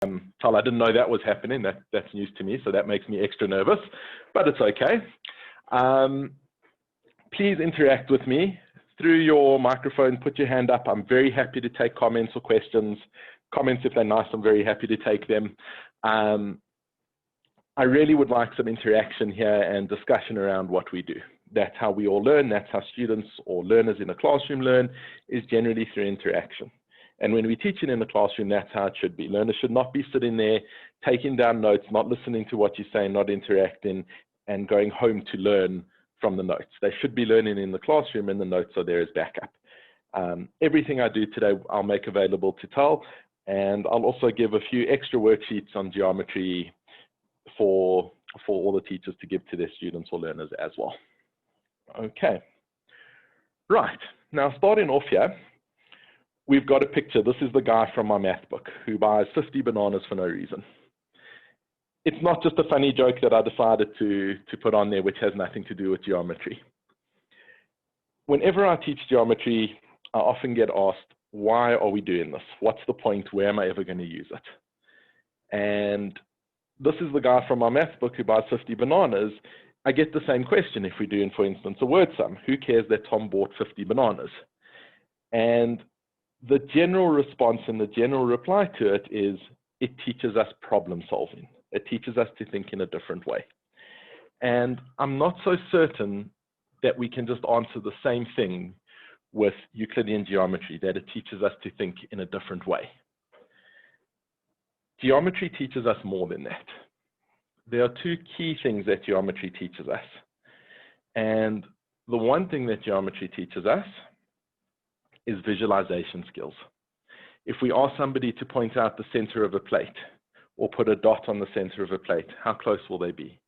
Tal, I didn't know that was happening. That's news to me, so that makes me extra nervous, but it's okay. Please interact with me through your microphone. Put your hand up. I'm very happy to take comments or questions. Comments, if they're nice, I'm very happy to take them. I really would like some interaction here and discussion around what we do. That's how we all learn. That's how students or learners in a classroom learn, is generally through interaction. And when we teach it in the classroom, that's how it should be. Learners should not be sitting there taking down notes, not listening to what you say, not interacting, and going home to learn from the notes. They should be learning in the classroom, and the notes are there as backup. Everything I do today, I'll make available to Tal, and I'll also give a few extra worksheets on geometry for all the teachers to give to their students or learners as well. Okay, right, now starting off here, we've got a picture. This is the guy from my math book who buys 50 bananas for no reason. It's not just a funny joke that I decided to put on there, which has nothing to do with geometry. Whenever I teach geometry, I often get asked, why are we doing this? What's the point? Where am I ever going to use it? And this is the guy from my math book who buys 50 bananas. I get the same question if we're doing, for instance, a word sum. Who cares that Tom bought 50 bananas? And the general response and the general reply to it is, it teaches us problem solving. It teaches us to think in a different way. And I'm not so certain that we can just answer the same thing with Euclidean geometry, that it teaches us to think in a different way. Geometry teaches us more than that. There are two key things that geometry teaches us. And the one thing that geometry teaches us is visualization skills. If we ask somebody to point out the center of a plate or put a dot on the center of a plate, how close will they be?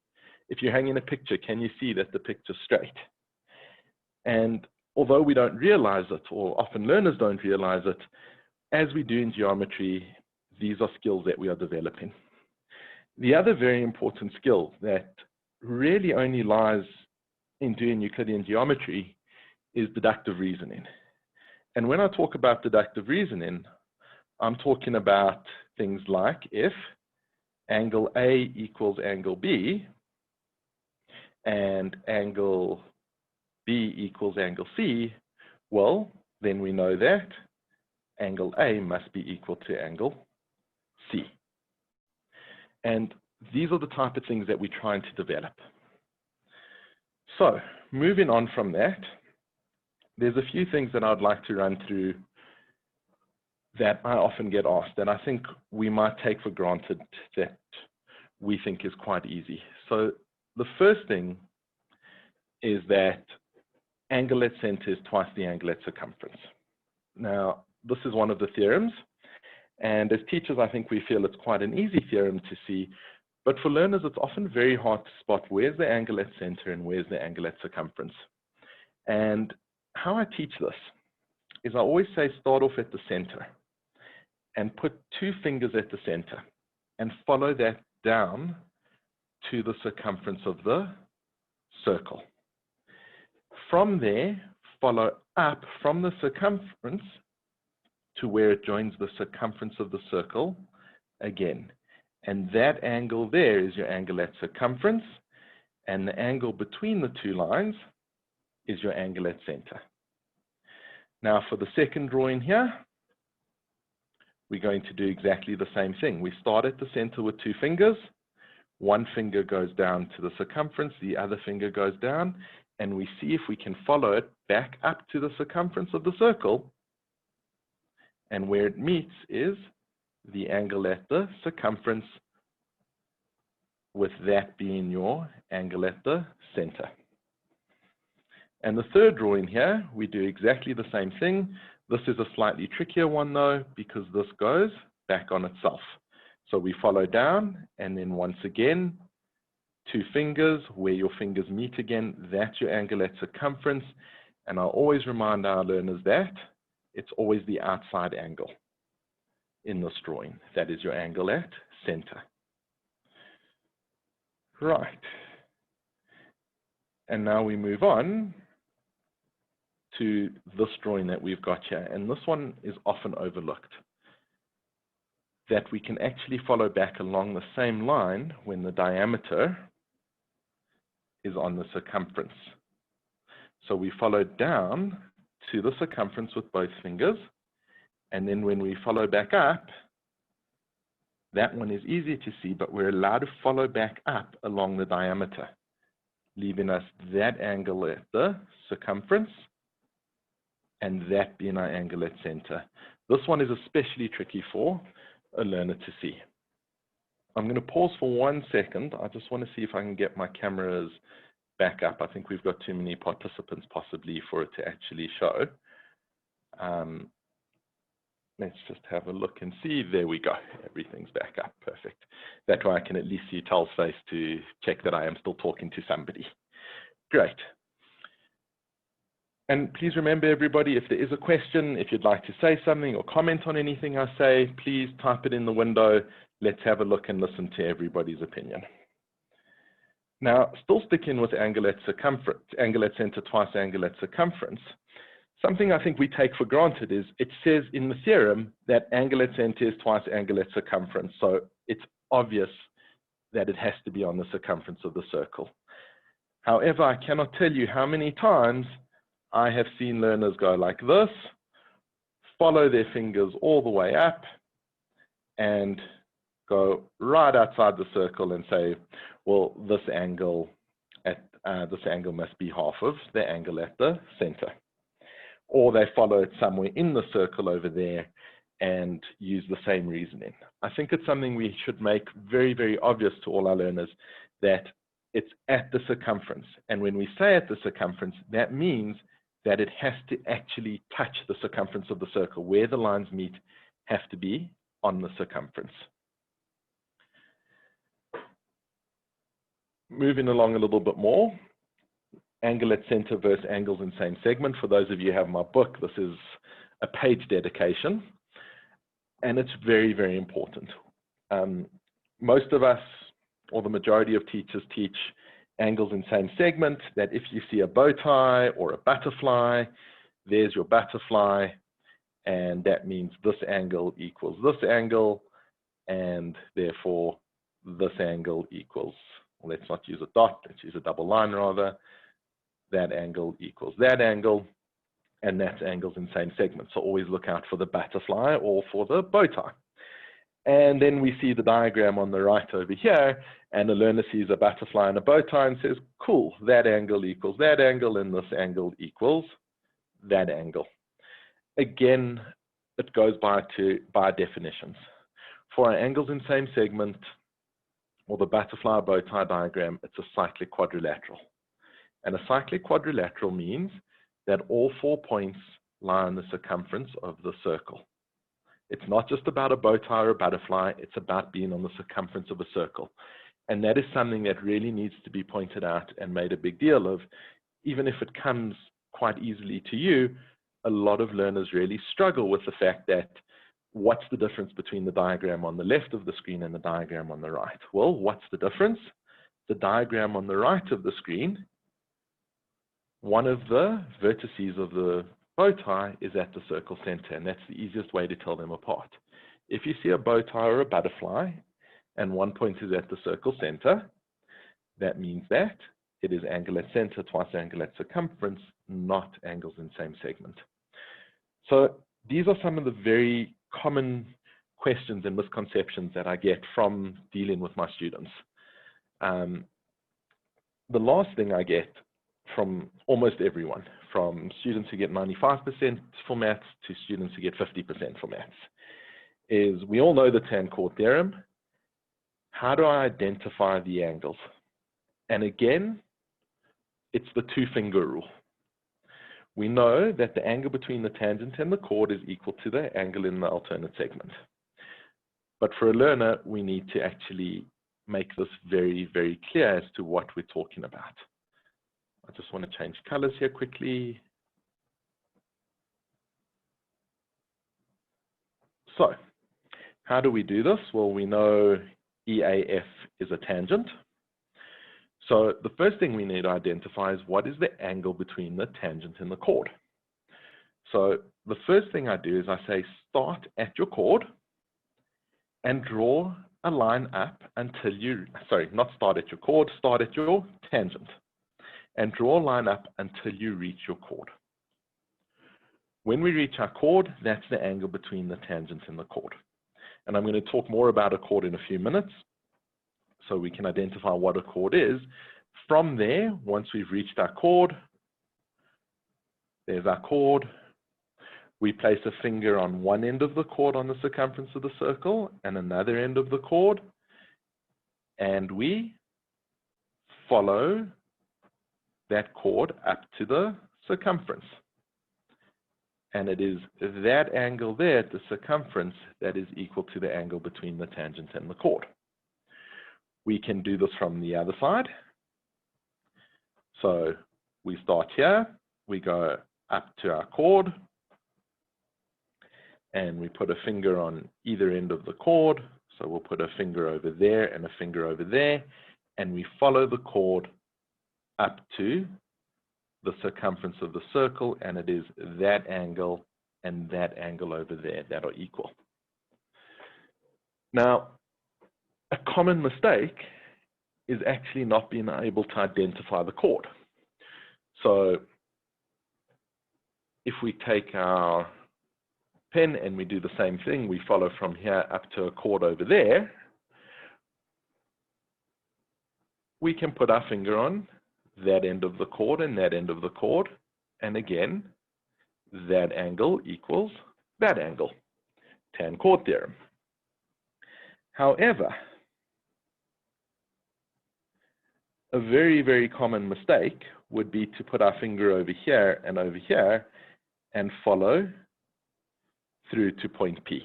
If you're hanging a picture, can you see that the picture's straight? And although we don't realize it, or often learners don't realize it, as we do in geometry, these are skills that we are developing. The other very important skill that really only lies in doing Euclidean geometry is deductive reasoning. And when I talk about deductive reasoning, I'm talking about things like if angle A equals angle B and angle B equals angle C, well, then we know that angle A must be equal to angle C. And these are the type of things that we're trying to develop. So, moving on from that, there's a few things that I'd like to run through that I often get asked, and I think we might take for granted that we think is quite easy. So, the first thing is that angle at center is twice the angle at circumference. Now, this is one of the theorems, and as teachers, I think we feel it's quite an easy theorem to see, but for learners, it's often very hard to spot where's the angle at center and where's the angle at circumference. And how I teach this is I always say start off at the center and put two fingers at the center and follow that down to the circumference of the circle. From there, follow up from the circumference to where it joins the circumference of the circle again. And that angle there is your angle at circumference, and the angle between the two lines is your angle at center. Now for the second drawing here, we're going to do exactly the same thing. We start at the center with two fingers. One finger goes down to the circumference, the other finger goes down, and we see if we can follow it back up to the circumference of the circle. And where it meets is the angle at the circumference, with that being your angle at the center. And the third drawing here, we do exactly the same thing. This is a slightly trickier one though, because this goes back on itself. So we follow down, and then once again, two fingers, where your fingers meet again, that's your angle at circumference. And I'll always remind our learners that it's always the outside angle in this drawing. That is your angle at center. Right. And now we move on to this drawing that we've got here. And this one is often overlooked. that we can actually follow back along the same line when the diameter is on the circumference. So we follow down to the circumference with both fingers, and then when we follow back up, that one is easy to see, but we're allowed to follow back up along the diameter, leaving us that angle at the circumference and that being our angle at center. This one is especially tricky for a learner to see. I'm going to pause for 1 second. I just want to see if I can get my cameras back up. I think we've got too many participants possibly for it to actually show. Let's just have a look and see. There we go. Everything's back up. Perfect. That way I can at least see Tal's face to check that I am still talking to somebody. Great. And please remember, everybody, if there is a question, if you'd like to say something or comment on anything I say, please type it in the window. Let's have a look and listen to everybody's opinion. Now, still sticking with angle at circumference, angle at center twice angle at circumference, something I think we take for granted is it says in the theorem that angle at center is twice angle at circumference. So it's obvious that it has to be on the circumference of the circle. However, I cannot tell you how many times I have seen learners go like this, follow their fingers all the way up, and go right outside the circle and say, well, this angle must be half of the angle at the center. Or they follow it somewhere in the circle over there and use the same reasoning. I think it's something we should make very, very obvious to all our learners that it's at the circumference. And when we say at the circumference, that means that it has to actually touch the circumference of the circle. Where the lines meet have to be on the circumference. Moving along a little bit more, angle at center versus angles in same segment. For those of you who have my book, this is a page dedication, and it's very, very important. Most of us, or the majority of teachers, teach angles in same segment, that if you see a bow tie or a butterfly, there's your butterfly, and that means this angle equals this angle, and therefore this angle equals, well, let's not use a dot, let's use a double line rather, that angle equals that angle, and that's angles in same segment. So always look out for the butterfly or for the bow tie. And then we see the diagram on the right over here, and the learner sees a butterfly and a bow tie and says, cool, that angle equals that angle, and this angle equals that angle. Again, it goes by definitions. For our angles in same segment, or the butterfly bow tie diagram, it's a cyclic quadrilateral. And a cyclic quadrilateral means that all 4 points lie on the circumference of the circle. It's not just about a bow tie or a butterfly, it's about being on the circumference of a circle. And that is something that really needs to be pointed out and made a big deal of. Even if it comes quite easily to you, a lot of learners really struggle with the fact that what's the difference between the diagram on the left of the screen and the diagram on the right? Well, what's the difference? The diagram on the right of the screen, one of the vertices of the bow tie is at the circle center, and that's the easiest way to tell them apart. If you see a bow tie or a butterfly, and one point is at the circle center, that means that it is angle at center twice angle at circumference, not angles in same segment. So these are some of the very common questions and misconceptions that I get from dealing with my students. The last thing I get from almost everyone, from students who get 95% for maths to students who get 50% for maths, is we all know the Tan Chord Theorem. How do I identify the angles? And again, it's the two-finger rule. We know that the angle between the tangent and the chord is equal to the angle in the alternate segment. But for a learner, we need to actually make this very, very clear as to what we're talking about. I just want to change colors here quickly. So, how do we do this? Well, we know EAF is a tangent. So the first thing we need to identify is what is the angle between the tangent and the chord. So the first thing I do is I say start at your chord and draw a line up until you, sorry, not start at your chord, start at your tangent. And draw a line up until you reach your chord. When we reach our chord, that's the angle between the tangent and the chord. And I'm going to talk more about a chord in a few minutes, so we can identify what a chord is. From there, once we've reached our chord, there's our chord. We place a finger on one end of the chord on the circumference of the circle and another end of the chord, and we follow that chord up to the circumference. And it is that angle there at the circumference that is equal to the angle between the tangent and the chord. We can do this from the other side. So we start here, we go up to our chord, and we put a finger on either end of the chord. So we'll put a finger over there and a finger over there, and we follow the chord up to the circumference of the circle, and it is that angle and that angle over there that are equal. Now, a common mistake is actually not being able to identify the chord. So if we take our pen and we do the same thing, we follow from here up to a chord over there, we can put our finger on that end of the chord and that end of the chord, and again, that angle equals that angle, Tan Chord Theorem. However, a very, very common mistake would be to put our finger over here and follow through to point P.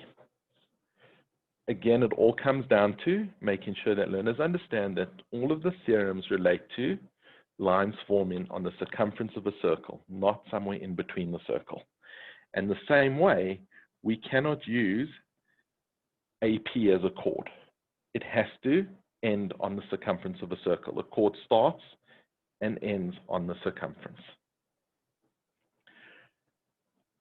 Again, it all comes down to making sure that learners understand that all of the theorems relate to lines forming on the circumference of a circle, not somewhere in between the circle. And the same way, we cannot use AP as a chord. It has to end on the circumference of a circle. A chord starts and ends on the circumference.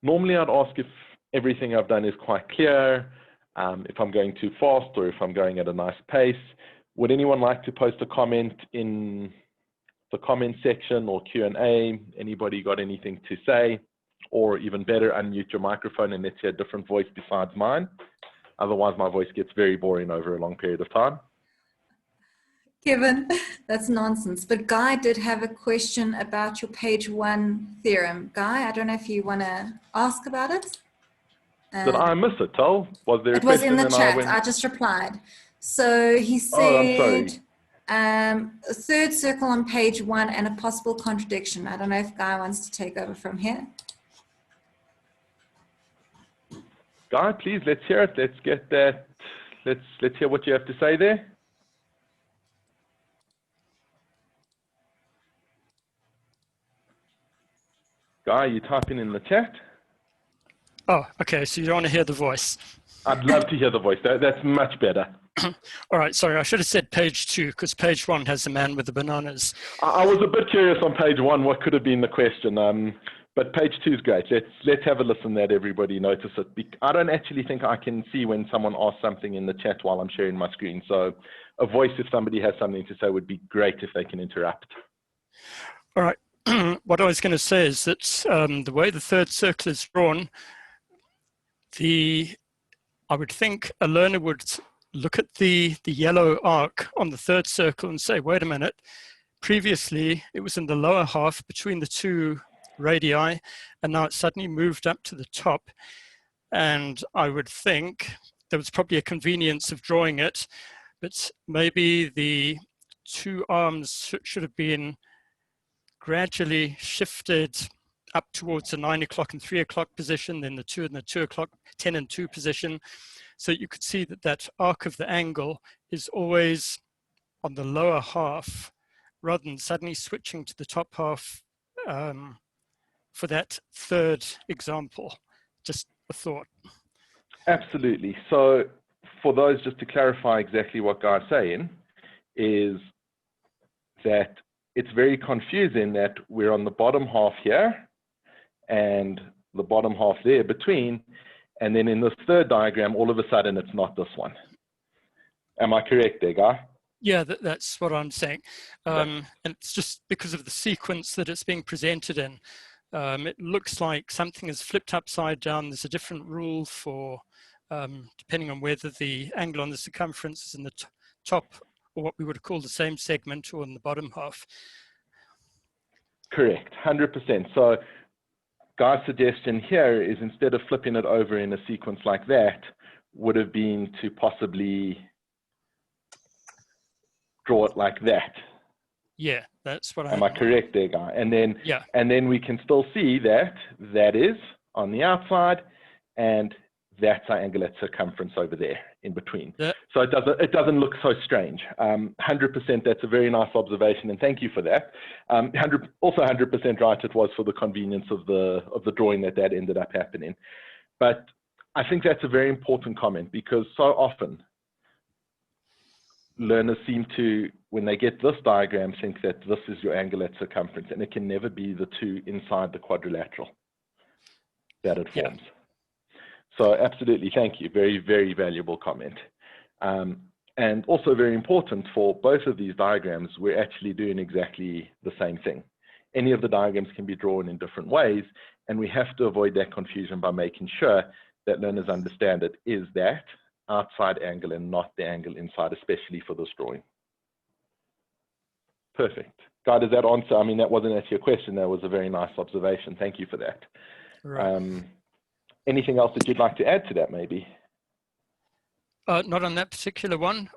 Normally, I'd ask if everything I've done is quite clear, if I'm going too fast or if I'm going at a nice pace. Would anyone like to post a comment in the comment section or Q&A? Anybody got anything to say? Or even better, unmute your microphone and let's hear a different voice besides mine. Otherwise, my voice gets very boring over a long period of time. Kevin, that's nonsense. But Guy did have a question about your page 1 theorem. Guy, I don't know if you want to ask about it. Did I miss it, Tal? Was there a question? It was in the chat. I just replied. So he said, oh, I'm sorry. A third circle on page 1 and a possible contradiction. I don't know if Guy wants to take over from here. Guy, please, let's hear it. Let's get that. Let's hear what you have to say there. Guy, you typing in the chat? Oh, okay. So you don't want to hear the voice. I'd love to hear the voice. That's much better. All right. Sorry, I should have said page 2 because page 1 has the man with the bananas. I was a bit curious on page 1 what could have been the question. But page 2 is great. Let's have a listen that everybody notice it. I don't actually think I can see when someone asks something in the chat while I'm sharing my screen. So a voice, if somebody has something to say, would be great if they can interrupt. All right. What I was going to say is that the way the third circle is drawn, I would think a learner would look at the yellow arc on the third circle and say, wait a minute, previously it was in the lower half between the two radii, and now it's suddenly moved up to the top. And I would think there was probably a convenience of drawing it, but maybe the two arms should have been gradually shifted up towards the 9 o'clock and 3 o'clock position, then the 2 and the 2 o'clock, 10 and 2 position. So you could see that that arc of the angle is always on the lower half rather than suddenly switching to the top half for that third example. Just a thought. Absolutely. So for those, just to clarify exactly what Guy's saying, is that it's very confusing that we're on the bottom half here and the bottom half there between, and then in this third diagram, all of a sudden it's not this one. Am I correct there, Guy? Yeah, that's what I'm saying. And it's just because of the sequence that it's being presented in. It looks like something is flipped upside down. There's a different rule for, depending on whether the angle on the circumference is in the top, or what we would call the same segment, or in the bottom half. Correct, 100%. So Guy's suggestion here is, instead of flipping it over in a sequence like that, would have been to possibly draw it like that. Yeah, that's what Am I correct there, Guy? And then, yeah. and then we can still see that that is on the outside, and that's our angle at circumference over there in between. Yeah. So it doesn't look so strange. 100%, that's a very nice observation, and thank you for that. Also 100% right, it was for the convenience of the drawing that ended up happening. But I think that's a very important comment, because so often learners seem to, when they get this diagram, think that this is your angle at circumference, and it can never be the two inside the quadrilateral that it forms. Yeah. So absolutely, thank you. Very, very valuable comment. And also very important, for both of these diagrams, we're actually doing exactly the same thing. Any of the diagrams can be drawn in different ways, and we have to avoid that confusion by making sure that learners understand it is that outside angle and not the angle inside, especially for this drawing. Perfect. Guy, does that answer? I mean, that wasn't actually a question. That was a very nice observation. Thank you for that. Right. Anything else that you'd like to add to that, maybe? Not on that particular one.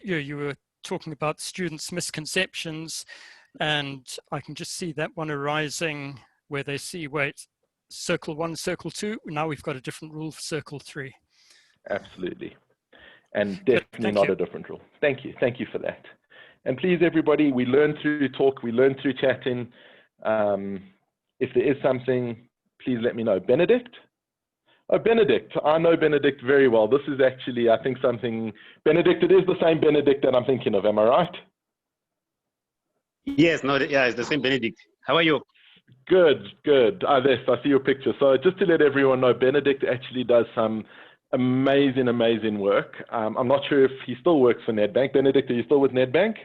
You were talking about students' misconceptions, and I can just see that one arising where they see, wait, circle 1, circle 2. Now we've got a different rule for circle 3. Absolutely. And definitely not a different rule. Thank you. Thank you for that. And please, everybody, we learn through talk, we learn through chatting. If there is something, please let me know. Benedict? Oh, Benedict. I know Benedict very well. This is actually, I think, something, Benedict, it is the same Benedict that I'm thinking of. Am I right? Yes, no, yeah, it's the same Benedict. How are you? Good, good. I see your picture. So just to let everyone know, Benedict actually does some amazing, amazing work. I'm not sure if he still works for Nedbank. Benedict, are you still with Nedbank?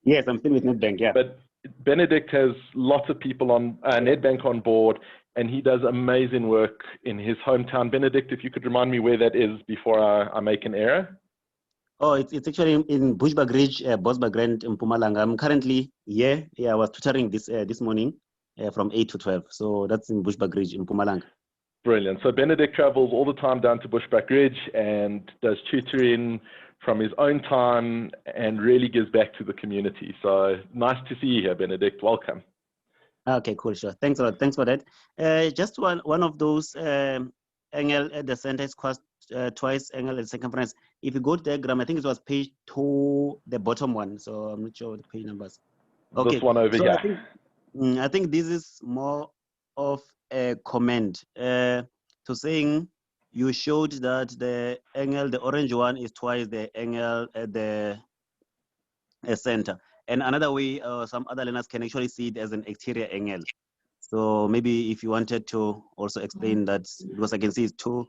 Yes, I'm still with Nedbank, yeah. But Benedict has lots of people on Nedbank on board, and he does amazing work in his hometown. Benedict, if you could remind me where that is before I make an error. Oh, it's actually in Bushbuck Ridge, Bosbergrand in Mpumalanga. I'm currently here. Yeah, I was tutoring this morning from 8 to 12. So that's in Bushbuck Ridge in Mpumalanga. Brilliant. So Benedict travels all the time down to Bushbuck Ridge and does tutoring from his own time and really gives back to the community. So nice to see you here, Benedict. Welcome. Okay, cool, sure. Thanks a lot. Thanks for that. Just one of those angle at the center is twice angle at circumference. If you go to the diagram, I think it was page 2, the bottom one. So I'm not sure the page numbers. Okay. This one over here. I think this is more of a comment to saying you showed that the angle, the orange one, is twice the angle at the center. And another way, some other learners can actually see it as an exterior angle. So maybe if you wanted to also explain that, because I can see it's 2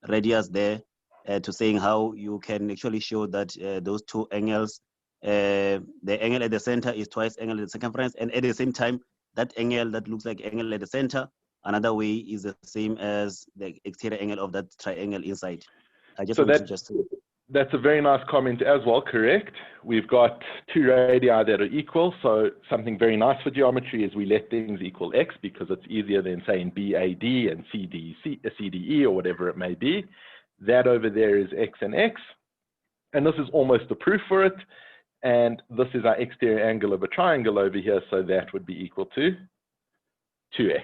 radius there, to saying how you can actually show that those 2 angles, the angle at the center is twice angle at the circumference, and at the same time, that angle that looks like angle at the center, another way is the same as the exterior angle of that triangle inside. I just want to just... That's a very nice comment as well, correct. We've got 2 radii that are equal, so something very nice for geometry is we let things equal x, because it's easier than saying BAD and CDE or whatever it may be. That over there is x and x, and this is almost a proof for it, and this is our exterior angle of a triangle over here, so that would be equal to 2x,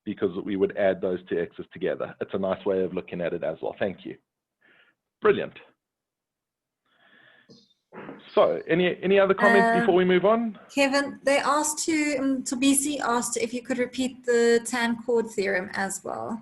because we would add those 2 x's together. It's a nice way of looking at it as well. Thank you. Brilliant. So, any other comments before we move on? Kevin, they asked BC asked if you could repeat the Tan Chord Theorem as well.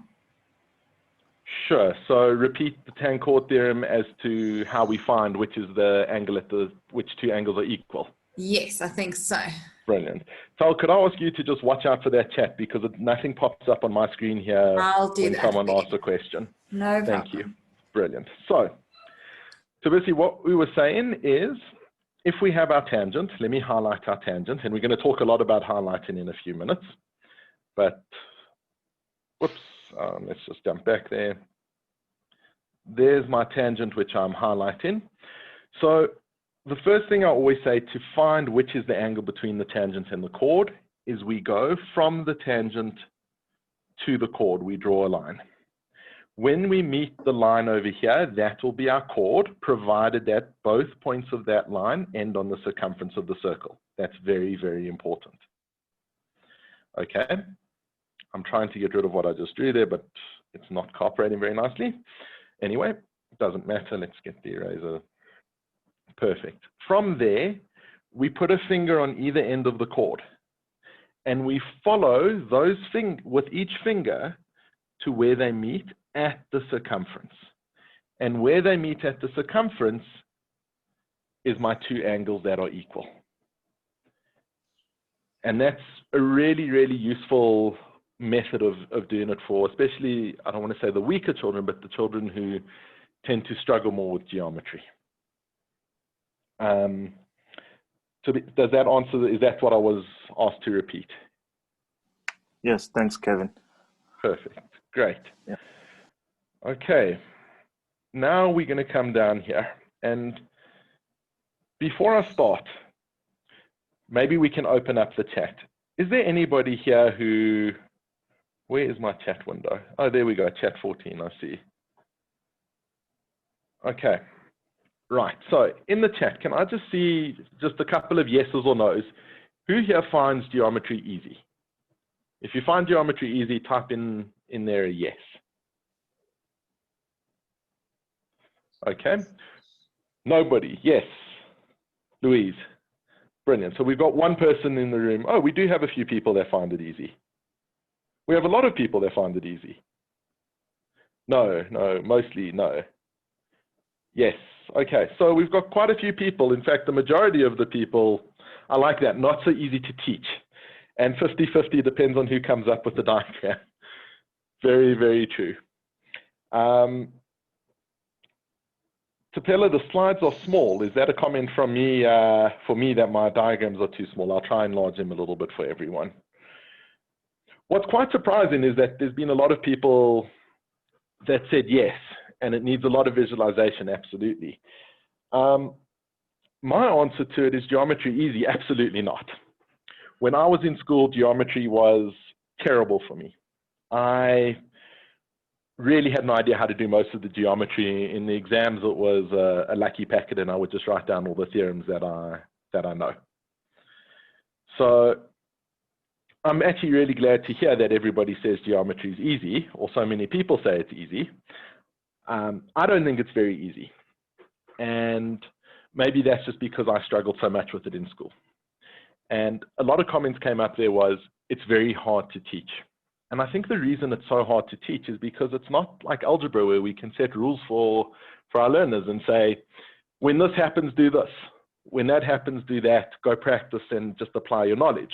Sure. So repeat the Tan Chord Theorem as to how we find which is the angle at which 2 angles are equal. Yes, I think so. Brilliant. So could I ask you to just watch out for that chat, because nothing pops up on my screen here I'll do when that. someone asks a question. No problem. Thank you. Brilliant. So So basically what we were saying is, if we have our tangent, let me highlight our tangent, and we're going to talk a lot about highlighting in a few minutes. But, whoops, let's just jump back there. There's my tangent, which I'm highlighting. So the first thing I always say to find which is the angle between the tangent and the chord is we go from the tangent to the chord, we draw a line. When we meet the line over here, that will be our chord, provided that both points of that line end on the circumference of the circle. That's very, very important. Okay, I'm trying to get rid of what I just drew there, but it's not cooperating very nicely. Anyway, it doesn't matter. Let's get the eraser. Perfect. From there, we put a finger on either end of the chord, and we follow those with each finger to where they meet at the circumference. And where they meet at the circumference is my two angles that are equal. And that's a really, really useful method of doing it for, especially, I don't want to say the weaker children, but the children who tend to struggle more with geometry. So does that answer, is that what I was asked to repeat? Yes, thanks, Kevin. Perfect, great. Yeah. Okay, now we're going to come down here, and before I start, maybe we can open up the chat. Is there anybody here who, where is my chat window? Oh, there we go, chat 14, I see. Okay, right, so in the chat, can I just see just a couple of yeses or nos? Who here finds geometry easy? If you find geometry easy, type in there a yes. Okay, nobody, yes. Louise, brilliant. So we've got one person in the room. Oh, we do have a few people that find it easy. We have a lot of people that find it easy. No, mostly no. Yes, okay, so we've got quite a few people. In fact, the majority of the people, I like that, not so easy to teach. And 50-50 depends on who comes up with the diagram. Very, very true. Tapella, the slides are small. Is that a comment from me, for me, that my diagrams are too small? I'll try and enlarge them a little bit for everyone. What's quite surprising is that there's been a lot of people that said yes, and it needs a lot of visualization, absolutely. My answer to it is geometry easy? Absolutely not. When I was in school, geometry was terrible for me. I really had no idea how to do most of the geometry. In the exams, it was a lucky packet, and I would just write down all the theorems that I know. So I'm actually really glad to hear that everybody says geometry is easy, or so many people say it's easy. I don't think it's very easy. And maybe that's just because I struggled so much with it in school. And a lot of comments came up there was, it's very hard to teach. And I think the reason it's so hard to teach is because it's not like algebra where we can set rules for our learners and say, when this happens, do this. When that happens, do that. Go practice and just apply your knowledge.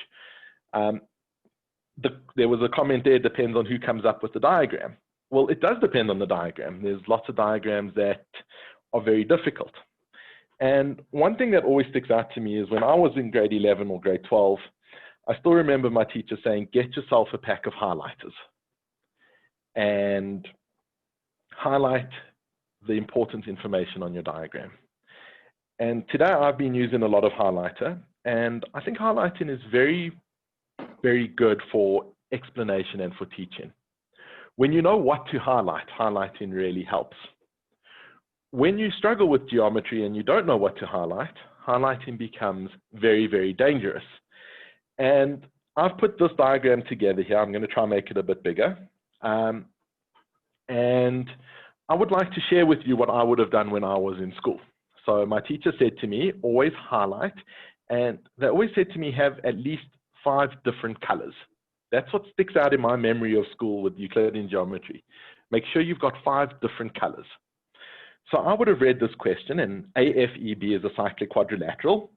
There was a comment there, depends on who comes up with the diagram. Well, it does depend on the diagram. There's lots of diagrams that are very difficult. And one thing that always sticks out to me is when I was in grade 11 or grade 12, I still remember my teacher saying, get yourself a pack of highlighters and highlight the important information on your diagram. And today I've been using a lot of highlighter, and I think highlighting is very, very good for explanation and for teaching. When you know what to highlight, highlighting really helps. When you struggle with geometry and you don't know what to highlight, highlighting becomes very, very dangerous. And I've put this diagram together here. I'm going to try and make it a bit bigger. And I would like to share with you what I would have done when I was in school. So my teacher said to me, always highlight. And they always said to me, have at least 5 different colors. That's what sticks out in my memory of school with Euclidean geometry. Make sure you've got 5 different colors. So I would have read this question, and AFEB is a cyclic quadrilateral.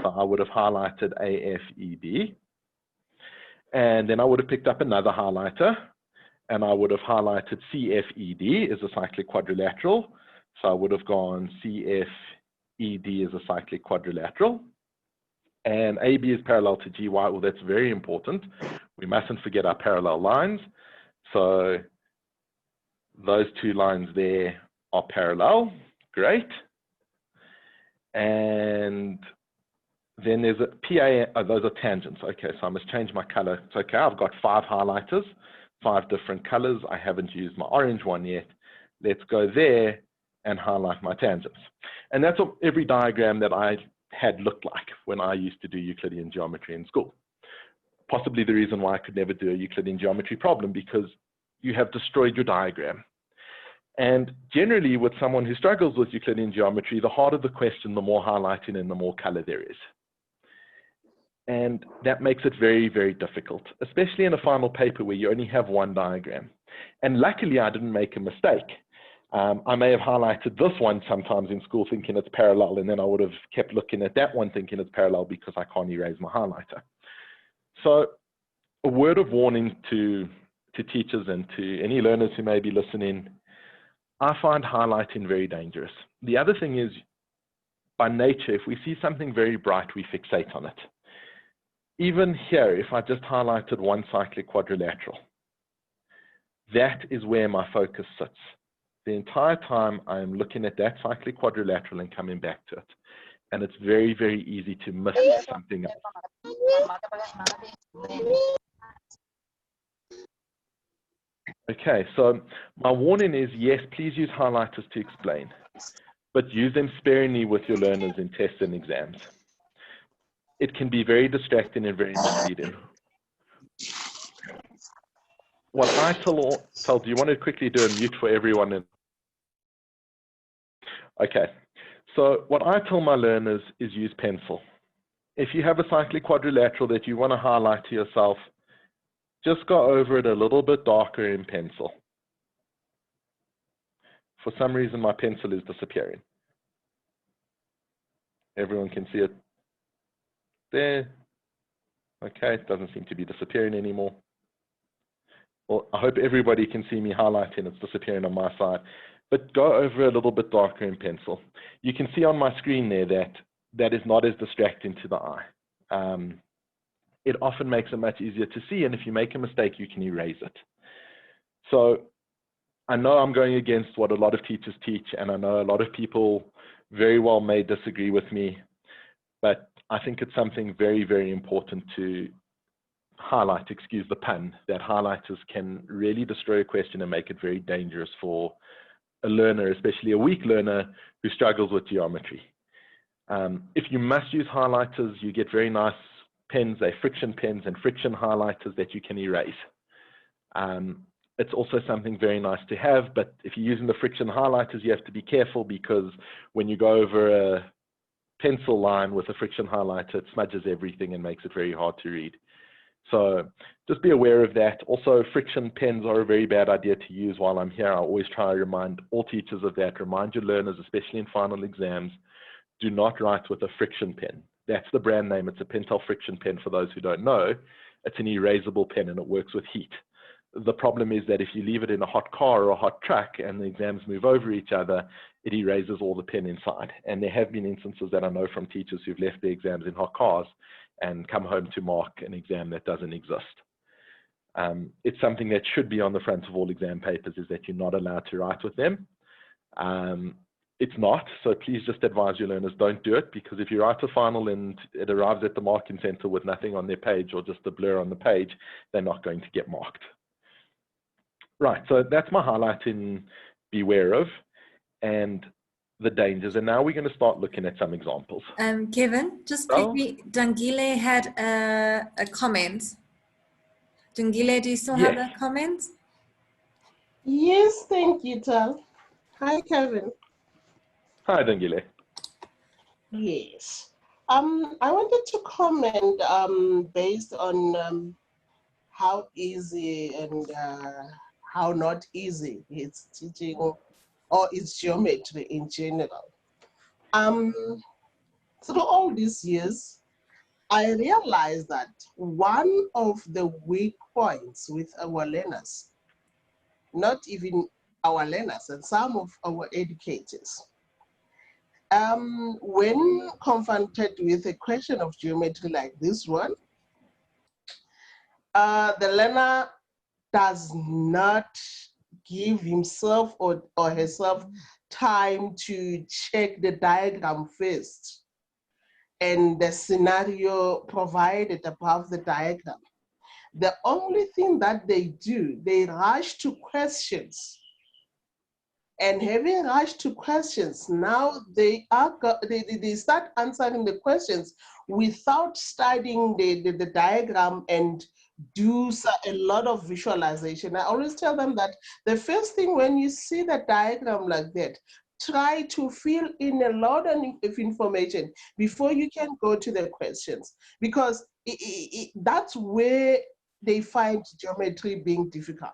So I would have highlighted AFEB. And then I would have picked up another highlighter, and I would have highlighted CFED is a cyclic quadrilateral. So I would have gone CFED is a cyclic quadrilateral, and AB is parallel to GY. Well, that's very important. We mustn't forget our parallel lines. So those two lines there are parallel. Great. And then there's a PA, oh, those are tangents. Okay, so I must change my color. It's okay, I've got 5 highlighters, 5 different colors. I haven't used my orange one yet. Let's go there and highlight my tangents. And that's what every diagram that I had looked like when I used to do Euclidean geometry in school. Possibly the reason why I could never do a Euclidean geometry problem, because you have destroyed your diagram. And generally with someone who struggles with Euclidean geometry, the harder the question, the more highlighting and the more color there is. And that makes it very, very difficult, especially in a final paper where you only have one diagram. And luckily I didn't make a mistake. I may have highlighted this one sometimes in school thinking it's parallel, and then I would have kept looking at that one thinking it's parallel because I can't erase my highlighter. So a word of warning to teachers and to any learners who may be listening, I find highlighting very dangerous. The other thing is, by nature, if we see something very bright, we fixate on it. Even here, if I just highlighted one cyclic quadrilateral, that is where my focus sits. The entire time I am looking at that cyclic quadrilateral and coming back to it. And it's very, very easy to miss something else. Okay, so my warning is, yes, please use highlighters to explain, but use them sparingly with your learners in tests and exams. It can be very distracting and very misleading. What I tell, do you want to quickly do a mute for everyone? Okay, so what I tell my learners is use pencil. If you have a cyclic quadrilateral that you want to highlight to yourself, just go over it a little bit darker in pencil. For some reason, my pencil is disappearing. Everyone can see it there. Okay, it doesn't seem to be disappearing anymore. Well, I hope everybody can see me highlighting. It's disappearing on my side. But go over a little bit darker in pencil. You can see on my screen there that that is not as distracting to the eye. It often makes it much easier to see, and if you make a mistake, you can erase it. So I know I'm going against what a lot of teachers teach, and I know a lot of people very well may disagree with me, but I think it's something very, very important to highlight, excuse the pun, that highlighters can really destroy a question and make it very dangerous for a learner, especially a weak learner who struggles with geometry. If you must use highlighters, you get very nice pens, they're friction pens and friction highlighters that you can erase. It's also something very nice to have, but if you're using the friction highlighters, you have to be careful, because when you go over a pencil line with a friction highlighter, it smudges everything and makes it very hard to read. So just be aware of that. Also, friction pens are a very bad idea to use while I'm here. I always try to remind all teachers of that. Remind your learners, especially in final exams, do not write with a friction pen. That's the brand name. It's a Pentel Friction Pen for those who don't know. It's an erasable pen and it works with heat. The problem is that if you leave it in a hot car or a hot truck and the exams move over each other, it erases all the pen inside. And there have been instances that I know from teachers who've left their exams in hot cars and come home to mark an exam that doesn't exist. It's something that should be on the front of all exam papers, is that you're not allowed to write with them. It's not, so please just advise your learners, don't do it, because if you write a final and it arrives at the marking center with nothing on their page or just a blur on the page, they're not going to get marked. Right, so that's my highlighting, beware of, and the dangers. And now we're going to start looking at some examples. Kevin, just quickly, Dangile had a comment. Dangile, do you still have a comment? Yes, thank you, Tal. Hi, Kevin. Hi, Dangile. Yes. I wanted to comment based on how easy and how not easy it's teaching or it's geometry in general. Through all these years, I realized that one of the weak points with our learners, not even our learners and some of our educators. When confronted with a question of geometry like this one, the learner does not give himself or herself time to check the diagram first and the scenario provided above the diagram. The only thing that they do, they rush to questions. And having rushed to questions, now they start answering the questions without studying the diagram and do a lot of visualization. I always tell them that the first thing when you see the diagram like that, try to fill in a lot of information before you can go to the questions, because that's where they find geometry being difficult.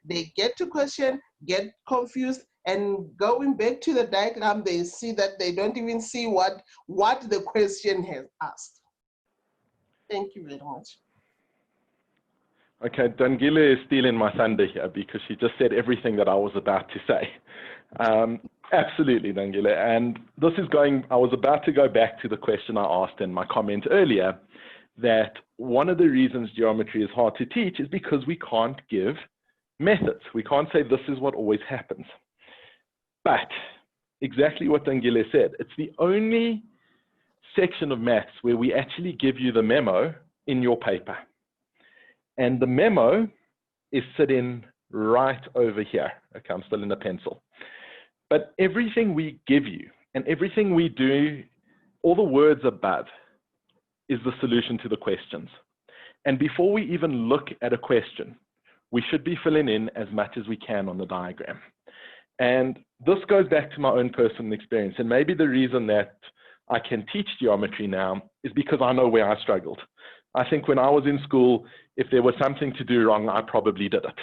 They get to question, get confused, and going back to the diagram, they see that they don't even see what the question has asked. Thank you very much. Okay, Dangile is stealing my thunder here because she just said everything that I was about to say. Absolutely, Dangile. And this is I was about to go back to the question I asked in my comment earlier, that one of the reasons geometry is hard to teach is because we can't give methods. We can't say this is what always happens. But exactly what Dangile said, it's the only section of maths where we actually give you the memo in your paper. And the memo is sitting right over here. Okay, I'm still in the pencil. But everything we give you and everything we do, all the words above, is the solution to the questions. And before we even look at a question, we should be filling in as much as we can on the diagram. And this goes back to my own personal experience. And maybe the reason that I can teach geometry now is because I know where I struggled. I think when I was in school, if there was something to do wrong, I probably did it.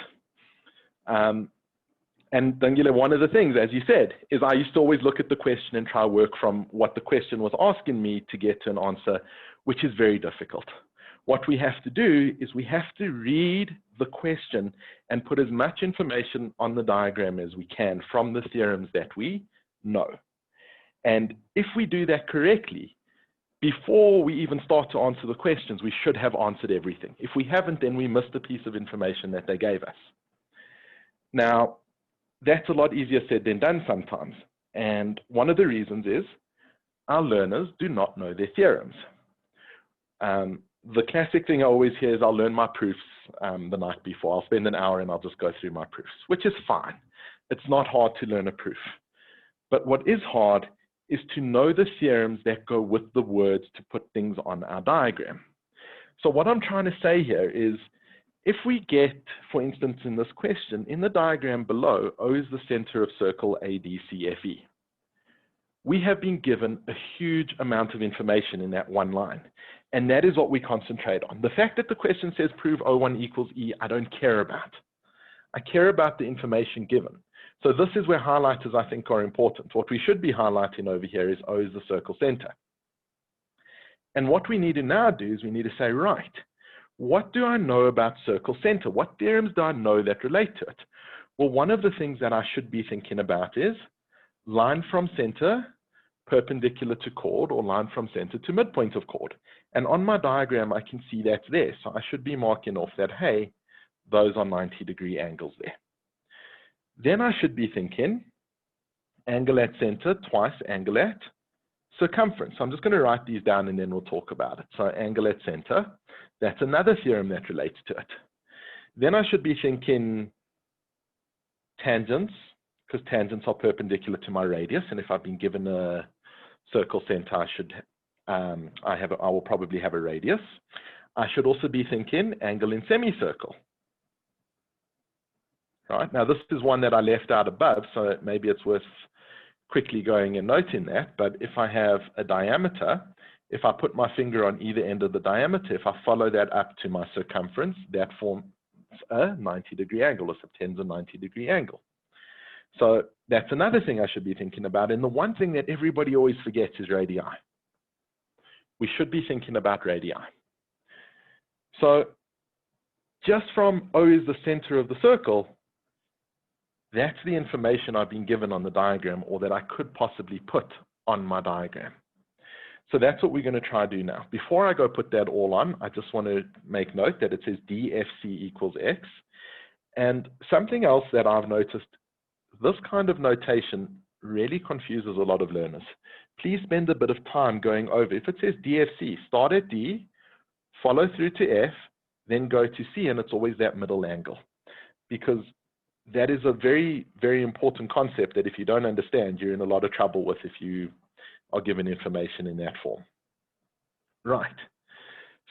And Dangile, one of the things, as you said, is I used to always look at the question and try to work from what the question was asking me to get to an answer, which is very difficult. What we have to do is we have to read the question and put as much information on the diagram as we can from the theorems that we know. And if we do that correctly, before we even start to answer the questions, we should have answered everything. If we haven't, then we missed a piece of information that they gave us. Now, that's a lot easier said than done sometimes. And one of the reasons is our learners do not know their theorems. The classic thing I always hear is I'll learn my proofs the night before. I'll spend an hour and I'll just go through my proofs, which is fine. It's not hard to learn a proof. But what is hard is to know the theorems that go with the words to put things on our diagram. So what I'm trying to say here is, if we get, for instance, in this question, in the diagram below, O is the center of circle ADCFE. We have been given a huge amount of information in that one line. And that is what we concentrate on. The fact that the question says prove O1 equals E, I don't care about. I care about the information given. So this is where highlighters, I think, are important. What we should be highlighting over here is O is the circle center. And what we need to now do is we need to say, right, what do I know about circle center? What theorems do I know that relate to it? Well, one of the things that I should be thinking about is line from center perpendicular to chord, or line from center to midpoint of chord. And on my diagram, I can see that's there. So I should be marking off that, hey, those are 90-degree angles there. Then I should be thinking angle at center twice angle at circumference. So I'm just going to write these down and then we'll talk about it. So angle at center, that's another theorem that relates to it. Then I should be thinking tangents, because tangents are perpendicular to my radius. And if I've been given a circle center, I will probably have a radius. I should also be thinking angle in semicircle. Right, now this is one that I left out above, so maybe it's worth quickly going and noting that. But if I have a diameter, if I put my finger on either end of the diameter, if I follow that up to my circumference, that forms a 90-degree angle, or subtends a 90-degree angle. So that's another thing I should be thinking about. And the one thing that everybody always forgets is radii. We should be thinking about radii. So just from O is the center of the circle, That's the information I've been given on the diagram, or that I could possibly put on my diagram. So that's what we're going to try to do now. Before I go put that all on, I just want to make note that it says DFC equals X. And something else that I've noticed, this kind of notation really confuses a lot of learners. Please spend a bit of time going over. If it says DFC, start at D, follow through to F, then go to C, and it's always that middle angle. Because that is a very, very important concept that if you don't understand, you're in a lot of trouble with if you are given information in that form. Right.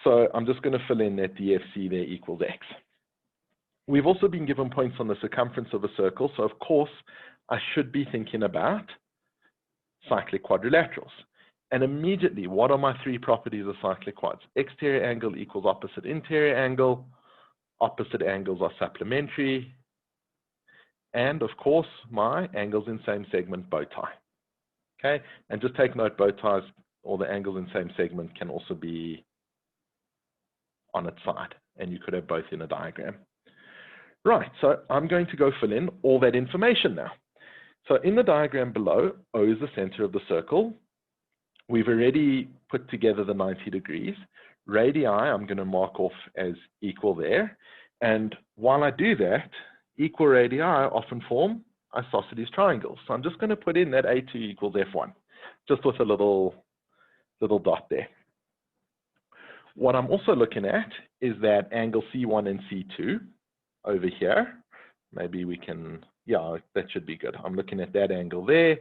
So I'm just going to fill in that DFC there equals X. We've also been given points on the circumference of a circle, so of course I should be thinking about cyclic quadrilaterals. And immediately, what are my three properties of cyclic quads? Exterior angle equals opposite interior angle, opposite angles are supplementary, and of course my angles in same segment bow tie. Okay, and just take note, bow ties or the angles in same segment can also be on its side, and you could have both in a diagram. Right, so I'm going to go fill in all that information now. So in the diagram below, O is the center of the circle. We've already put together the 90 degrees. Radii, I'm going to mark off as equal there. And while I do that, equal radii often form isosceles triangles. So I'm just going to put in that A2 equals F1, just with a little dot there. What I'm also looking at is that angle C1 and C2 over here. Maybe we can, yeah, that should be good. I'm looking at that angle there.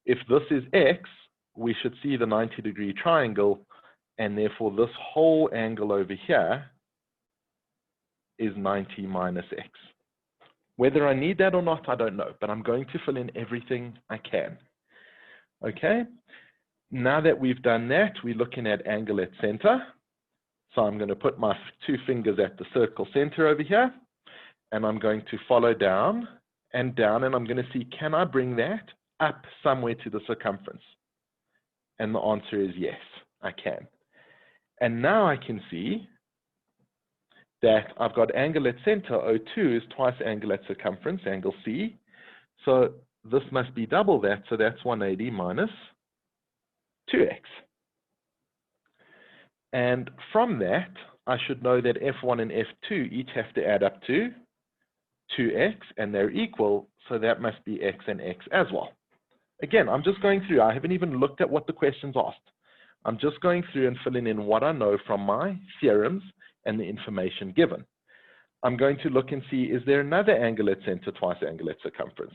If this is X, we should see the 90-degree triangle, and therefore this whole angle over here is 90 minus X. Whether I need that or not, I don't know, but I'm going to fill in everything I can. Okay, now that we've done that, we're looking at angle at center. So I'm going to put my two fingers at the circle center over here, and I'm going to follow down, and I'm going to see, can I bring that up somewhere to the circumference? And the answer is yes, I can. And now I can see that I've got angle at center, O2 is twice angle at circumference, angle C. So this must be double that, so that's 180 minus 2x. And from that, I should know that F1 and F2 each have to add up to 2x, and they're equal, so that must be x and x as well. Again, I'm just going through. I haven't even looked at what the question's asked. I'm just going through and filling in what I know from my theorems and the information given. I'm going to look and see, is there another angle at center twice angle at circumference?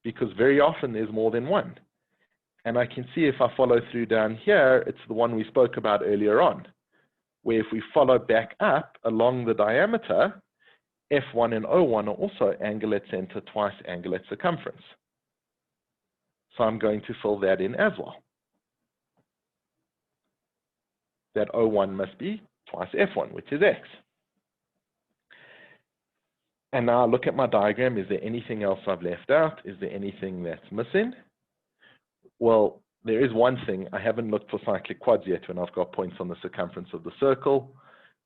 Because very often there's more than one. And I can see if I follow through down here, it's the one we spoke about earlier on, where if we follow back up along the diameter, F1 and O1 are also angle at center twice angle at circumference. So I'm going to fill that in as well. That O1 must be twice F1, which is X. And now I look at my diagram. Is there anything else I've left out? Is there anything that's missing? Well, there is one thing. I haven't looked for cyclic quads yet when I've got points on the circumference of the circle.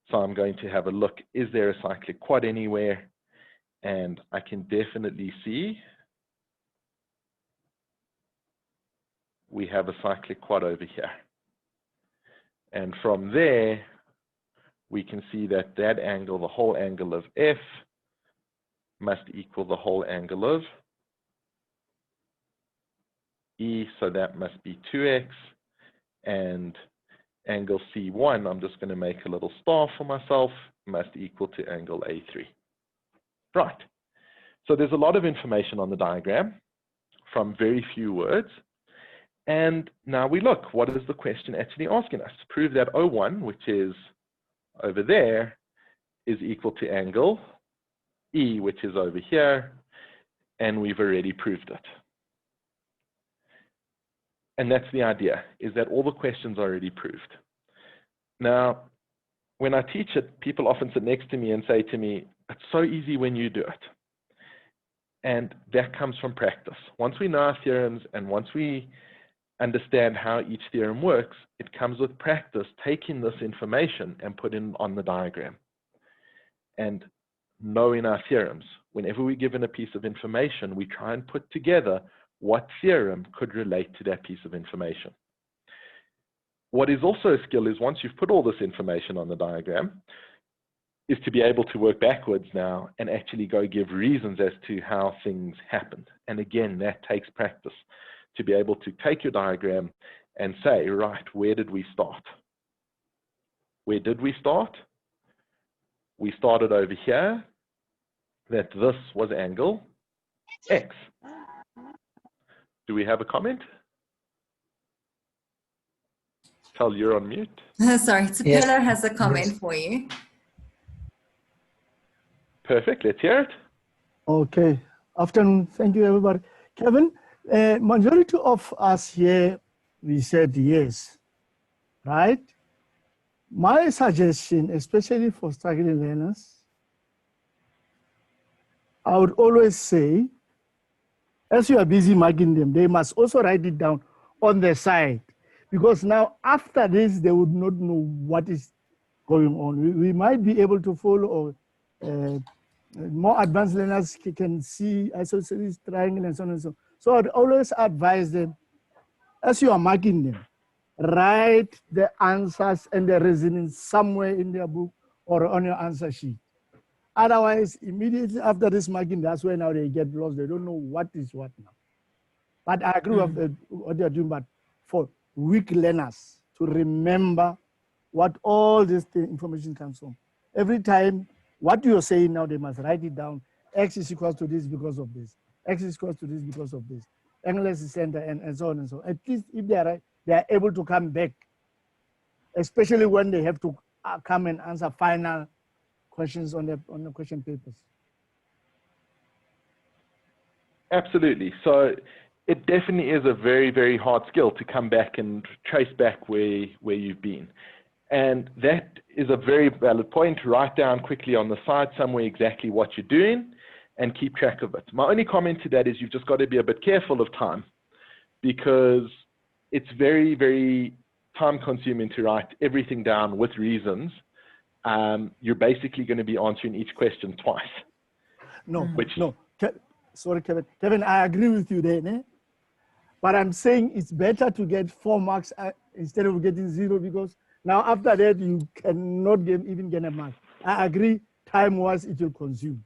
So I'm going to have a look. Is there a cyclic quad anywhere? And I can definitely see we have a cyclic quad over here. And from there, we can see that that angle, the whole angle of F, must equal the whole angle of E, so that must be 2x. And angle C1, I'm just going to make a little star for myself, must equal to angle A3. Right. So there's a lot of information on the diagram from very few words. And now we look, what is the question actually asking us? Prove that O1, which is over there, is equal to angle E, which is over here, and we've already proved it. And that's the idea, is that all the questions are already proved. Now, when I teach it, people often sit next to me and say to me, it's so easy when you do it. And that comes from practice. Once we know our theorems and once we understand how each theorem works, it comes with practice, taking this information and putting it on the diagram. And knowing our theorems, whenever we're given a piece of information, we try and put together what theorem could relate to that piece of information. What is also a skill is once you've put all this information on the diagram, is to be able to work backwards now and actually go give reasons as to how things happened. And again, that takes practice to be able to take your diagram and say, right, where did we start? Where did we start? We started over here, that this was angle X. Do we have a comment? Tell you're on mute. Sorry, Tapelo has a comment for you. Perfect, let's hear it. Okay, afternoon, thank you everybody. Kevin, majority of us here, we said yes, right? My suggestion, especially for struggling learners, I would always say, as you are busy marking them, they must also write it down on the side. Because now after this, they would not know what is going on. We might be able to follow, or more advanced learners can see isosceles triangle and so on and so on. So I'd always advise them, as you are marking them, write the answers and the reasoning somewhere in their book or on your answer sheet. Otherwise, immediately after this marking, that's where now they get lost. They don't know what is what now. But I agree with what they're doing, but for weak learners to remember what all this information comes from. Every time, what you're saying now, they must write it down. X is equal to this because of this. X is equal to this because of this. Angle is center and so on and so on. At least if they are right, they are able to come back, especially when they have to come and answer final questions on the question papers. Absolutely. So it definitely is a very, very hard skill to come back and trace back where you've been. And that is a very valid point. Write down quickly on the side somewhere exactly what you're doing and keep track of it. My only comment to that is you've just got to be a bit careful of time, because it's very, very time consuming to write everything down with reasons. You're basically going to be answering each question twice. No, sorry, Kevin. Kevin, I agree with you there. But I'm saying it's better to get 4 marks instead of getting 0, because now after that, you cannot even get a mark. I agree, time-wise, it will consume.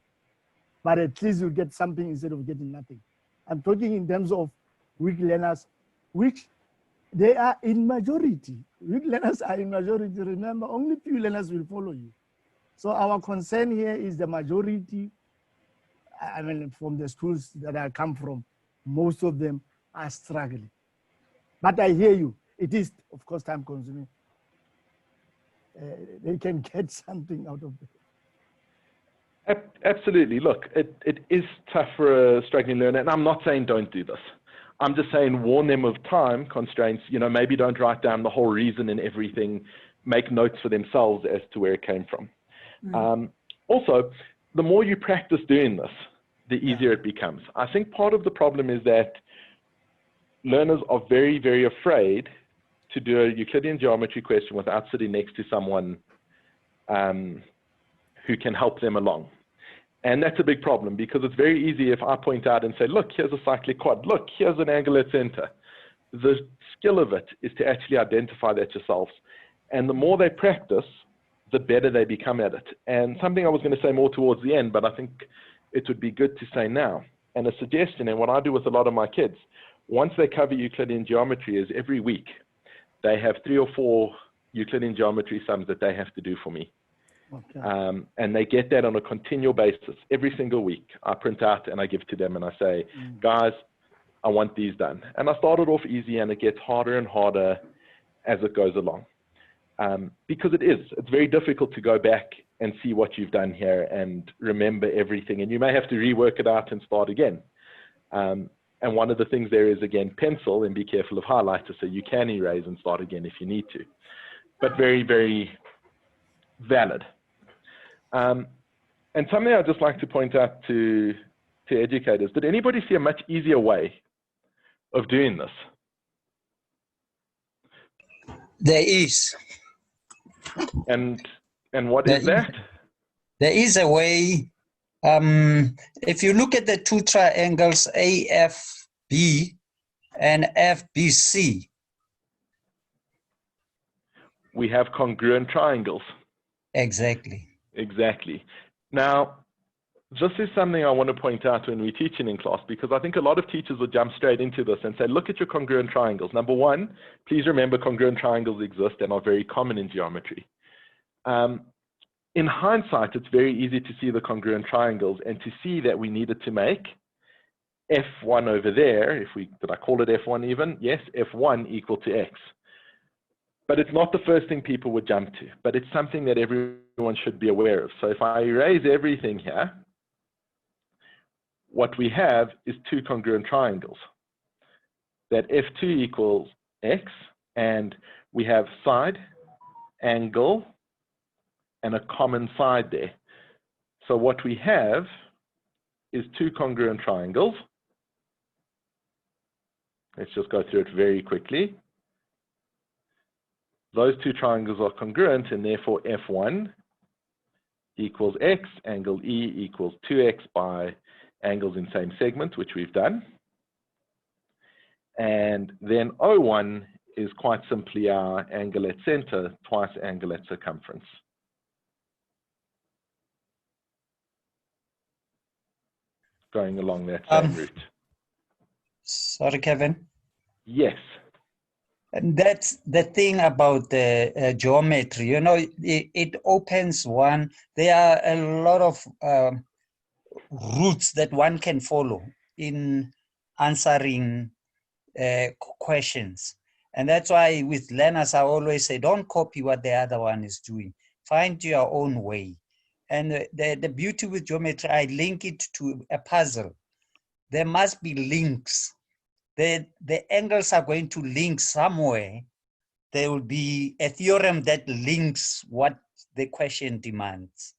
But at least you'll get something instead of getting nothing. I'm talking in terms of weak learners, which they are in majority. Weak learners are in majority. Remember, only few learners will follow you. So our concern here is the majority. I mean, from the schools that I come from, most of them are struggling. But I hear you. It is, of course, time consuming. They can get something out of it. Absolutely. Look, it is tough for a struggling learner, and I'm not saying don't do this. I'm just saying warn them of time constraints. You know, maybe don't write down the whole reason and everything. Make notes for themselves as to where it came from. Also, the more you practice doing this, the easier it becomes. I think part of the problem is that learners are very, very afraid to do a Euclidean geometry question without sitting next to someone who can help them along. And that's a big problem, because it's very easy if I point out and say, look, here's a cyclic quad. Look, here's an angle at center. The skill of it is to actually identify that yourselves. And the more they practice, the better they become at it. And something I was going to say more towards the end, but I think it would be good to say now. And a suggestion, and what I do with a lot of my kids, once they cover Euclidean geometry, is every week they have 3 or 4 Euclidean geometry sums that they have to do for me. Okay. And they get that on a continual basis. Every single week I print out and I give to them and I say, guys, I want these done. And I started off easy and it gets harder and harder as it goes along. Because it's very difficult to go back and see what you've done here and remember everything. And you may have to rework it out and start again. And one of the things there is, again, pencil, and be careful of highlighter, so you can erase and start again if you need to. But very, very valid. And something I'd just like to point out to educators, did anybody see a much easier way of doing this? There is. And what is that? There is a way If you look at the two triangles AFB and FBC, We have congruent triangles. exactly. Exactly. Now, this is something I want to point out when we're teaching in class, because I think a lot of teachers will jump straight into this and say, look at your congruent triangles. Number one, please remember congruent triangles exist and are very common in geometry. In hindsight, it's very easy to see the congruent triangles and to see that we needed to make F1 over there, did I call it F1 even? Yes, F1 equal to X. But it's not the first thing people would jump to, but it's something that everyone should be aware of. So if I erase everything here, what we have is two congruent triangles. That F2 equals X, and we have side, angle, and a common side there. So what we have is two congruent triangles. Let's just go through it very quickly. Those two triangles are congruent, and therefore F1 equals X, angle E equals 2X by angles in same segment, which we've done. And then O1 is quite simply our angle at center, twice angle at circumference. Going along that same route. Sorry, Kevin. Yes. And that's the thing about the geometry. You know, it opens one. There are a lot of routes that one can follow in answering questions. And that's why with learners, I always say, don't copy what the other one is doing. Find your own way. And the beauty with geometry, I link it to a puzzle. There must be links. The angles are going to link somewhere. There will be a theorem that links what the question demands.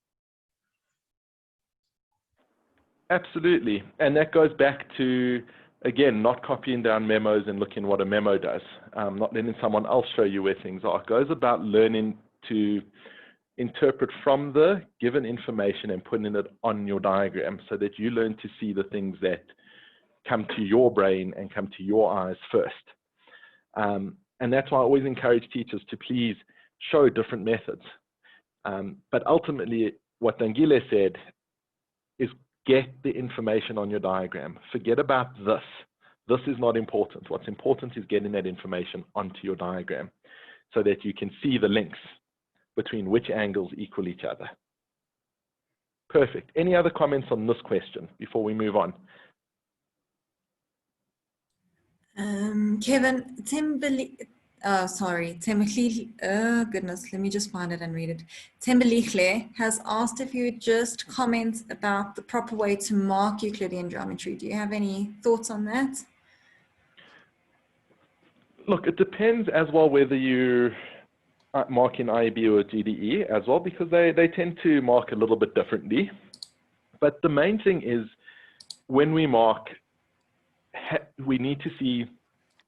Absolutely. And that goes back to, again, not copying down memos and looking what a memo does, not letting someone else show you where things are. It goes about learning to interpret from the given information and putting it on your diagram so that you learn to see the things that come to your brain and come to your eyes first. And that's why I always encourage teachers to please show different methods. But ultimately, what Dangile said is get the information on your diagram. Forget about this. This is not important. What's important is getting that information onto your diagram so that you can see the links between which angles equal each other. Perfect. Any other comments on this question before we move on? Kevin, goodness, let me just find it and read it. Tembelichle has asked if you would just comment about the proper way to mark Euclidean geometry. Do you have any thoughts on that? Look, it depends as well whether you mark in IEB or GDE as well, because they tend to mark a little bit differently. But the main thing is when we mark, we need to see,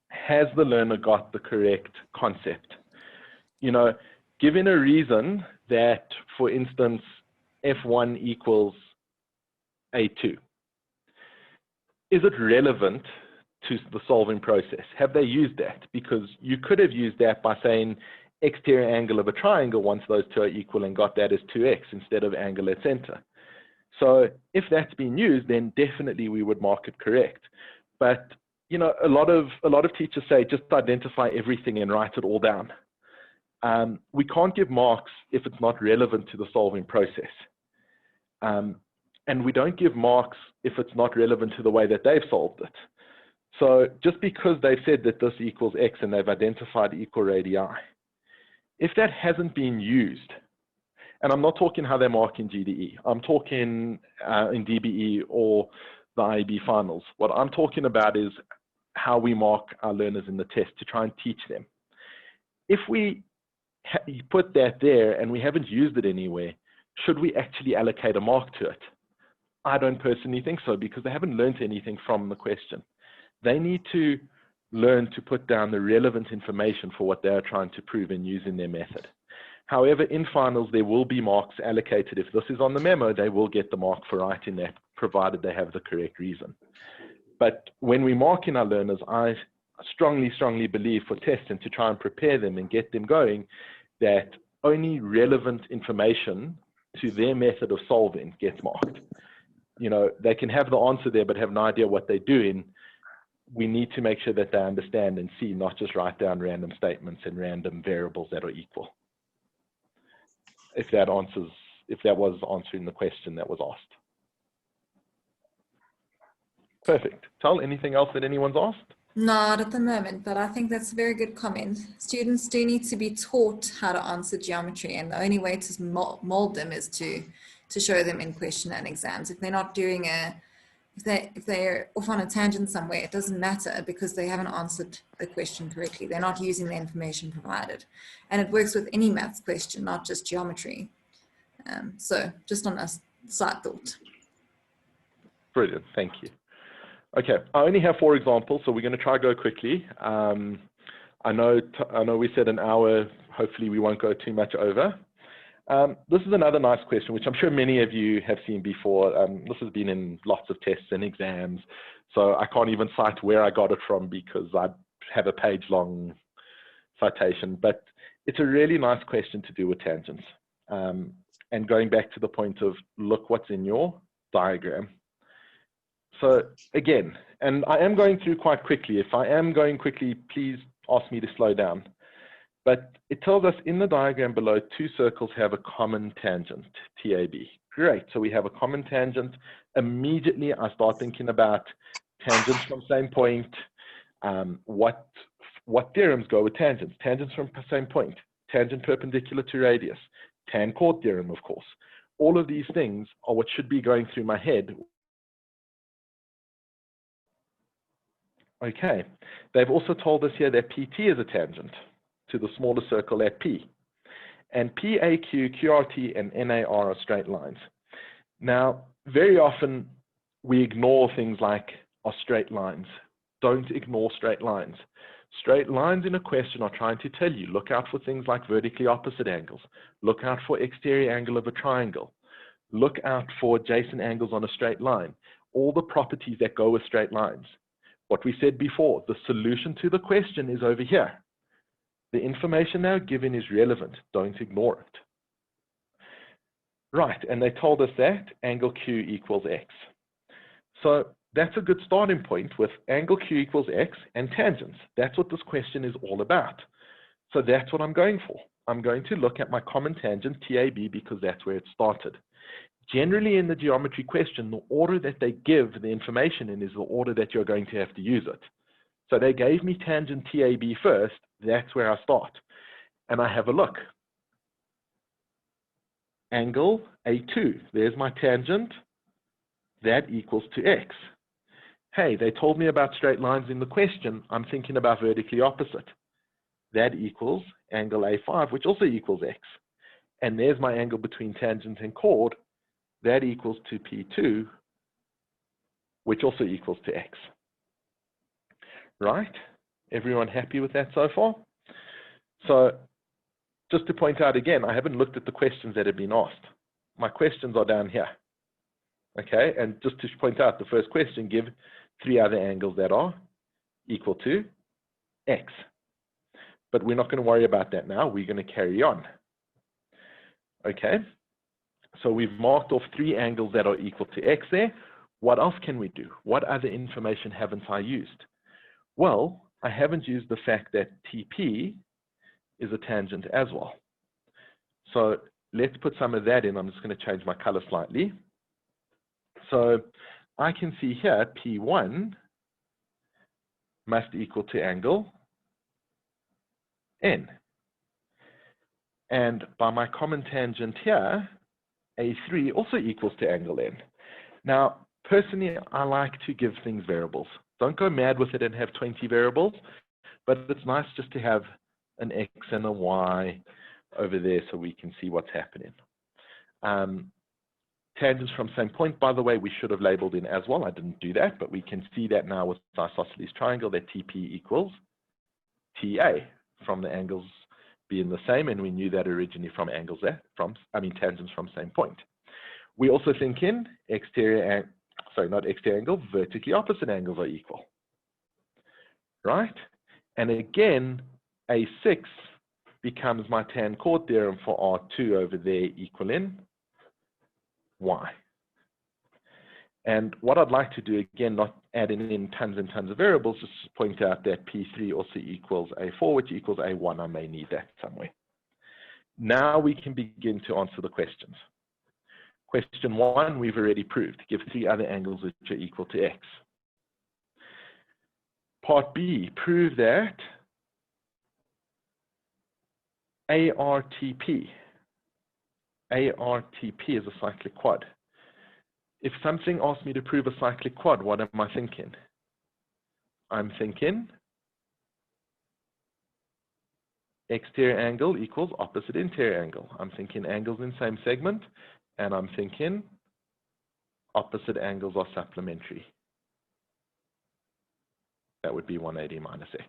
has the learner got the correct concept? You know, given a reason that, for instance, F1 equals A2, is it relevant to the solving process? Have they used that? Because you could have used that by saying exterior angle of a triangle once those two are equal and got that as 2x instead of angle at center. So if that's been used, then definitely we would mark it correct. But you know, a lot of teachers say just identify everything and write it all down. We can't give marks if it's not relevant to the solving process. And we don't give marks if it's not relevant to the way that they've solved it. So just because they've said that this equals X and they've identified equal radii, if that hasn't been used, and I'm not talking how they mark in GDE, I'm talking in DBE or the IEB finals. What I'm talking about is how we mark our learners in the test to try and teach them. If we put that there and we haven't used it anywhere, should we actually allocate a mark to it? I don't personally think so, because they haven't learned anything from the question. They need to learn to put down the relevant information for what they are trying to prove and use in their method. However, in finals, there will be marks allocated. If this is on the memo, they will get the mark for writing that, provided they have the correct reason. But when we mark in our learners, I strongly, strongly believe for testing to try and prepare them and get them going, that only relevant information to their method of solving gets marked. You know, they can have the answer there, but have no idea what they're doing. We need to make sure that they understand and see, not just write down random statements and random variables that are equal. If that was answering the question that was asked. Perfect. Tal, anything else that anyone's asked? Not at the moment, but I think that's a very good comment. Students do need to be taught how to answer geometry, and the only way to mold them is to show them in question and exams. If they're not doing if they're off on a tangent somewhere, it doesn't matter because they haven't answered the question correctly. They're not using the information provided. And it works with any maths question, not just geometry. So just on a side thought. Brilliant, thank you. Okay, I only have 4 examples, so we're going to try to go quickly. I know we said an hour, hopefully we won't go too much over. This is another nice question, which I'm sure many of you have seen before. This has been in lots of tests and exams, so I can't even cite where I got it from because I have a page-long citation, but it's a really nice question to do with tangents. And going back to the point of look what's in your diagram. So again, and I am going through quite quickly. If I am going quickly, please ask me to slow down. But it tells us in the diagram below, 2 circles have a common tangent, TAB. Great, so we have a common tangent. Immediately, I start thinking about tangents from same point. What theorems go with tangents? Tangents from same point, tangent perpendicular to radius, Tan Chord Theorem, of course. All of these things are what should be going through my head. Okay, they've also told us here that PT is a tangent to the smaller circle at P. And PAQ, QRT, and NAR are straight lines. Now, very often we ignore things like are straight lines. Don't ignore straight lines. Straight lines in a question are trying to tell you, look out for things like vertically opposite angles. Look out for exterior angle of a triangle. Look out for adjacent angles on a straight line. All the properties that go with straight lines. What we said before, the solution to the question is over here. The information now given is relevant. Don't ignore it. Right, and they told us that angle Q equals X. So that's a good starting point with angle Q equals X and tangents. That's what this question is all about. So that's what I'm going for. I'm going to look at my common tangent, TAB, because that's where it started. Generally in the geometry question, the order that they give the information in is the order that you're going to have to use it. So they gave me tangent TAB first, that's where I start. And I have a look. Angle A2, there's my tangent, that equals to X. Hey, they told me about straight lines in the question, I'm thinking about vertically opposite. That equals angle A5, which also equals X. And there's my angle between tangent and chord, that equals to P2, which also equals to X. Right? Everyone happy with that so far? So just to point out again, I haven't looked at the questions that have been asked. My questions are down here. Okay, and just to point out, the first question, give 3 other angles that are equal to X. But we're not going to worry about that now. We're going to carry on. Okay, so we've marked off 3 angles that are equal to X there. What else can we do? What other information haven't I used? Well, I haven't used the fact that TP is a tangent as well. So let's put some of that in. I'm just going to change my color slightly. So I can see here P1 must equal to angle N. And by my common tangent here, A3 also equals to angle N. Now, personally, I like to give things variables. Don't go mad with it and have 20 variables, but it's nice just to have an X and a Y over there so we can see what's happening. Tangents from same point, by the way, we should have labeled in as well. I didn't do that, but we can see that now with the isosceles triangle that TP equals TA from the angles being the same, and we knew that originally from angles there, tangents from same point. We also think in vertically opposite angles are equal, right? And again, A6 becomes my Tan Chord theorem for R2 over there equal in Y. And what I'd like to do, again, not adding in tons and tons of variables, just point out that P3 also equals A4, which equals A1. I may need that somewhere. Now we can begin to answer the questions. Question 1, we've already proved. Give 3 other angles which are equal to X. Part B, prove that ARTP is a cyclic quad. If something asks me to prove a cyclic quad, what am I thinking? I'm thinking exterior angle equals opposite interior angle. I'm thinking angles in same segment, and I'm thinking opposite angles are supplementary. That would be 180 minus X.